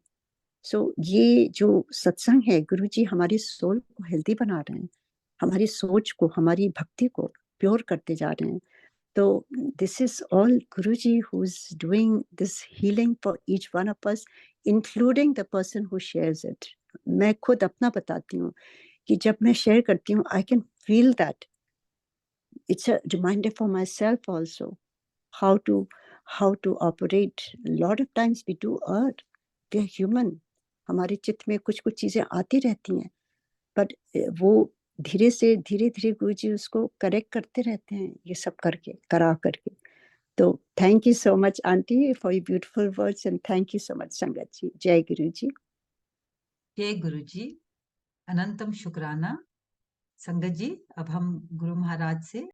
सो ये जो सत्संग है, गुरुजी हमारी सोल को हेल्दी बना रहे हैं, हमारी सोच को, हमारी भक्ति को प्योर करते जा रहे हैं. तो this is all Guruji who's doing this healing for each one of us, including the person who shares it. मैं खुद अपना बताती हूँ कि जब मैं शेयर करती हूँ, I can feel that. It's a reminder for myself also how to operate. A lot of times we do err. We are human. हमारे चित्त में कुछ कुछ चीजें आती रहती हैं, बट वो धीरे धीरे गुरुजी उसको करेक्ट करते रहते हैं, ये सब करके करा करके. तो thank you so much aunty for your beautiful words, and thank you so much संगत जी. जय गुरु जी. जय गुरु जी. अनंतम शुक्राना. संगत जी, अब हम गुरु महाराज से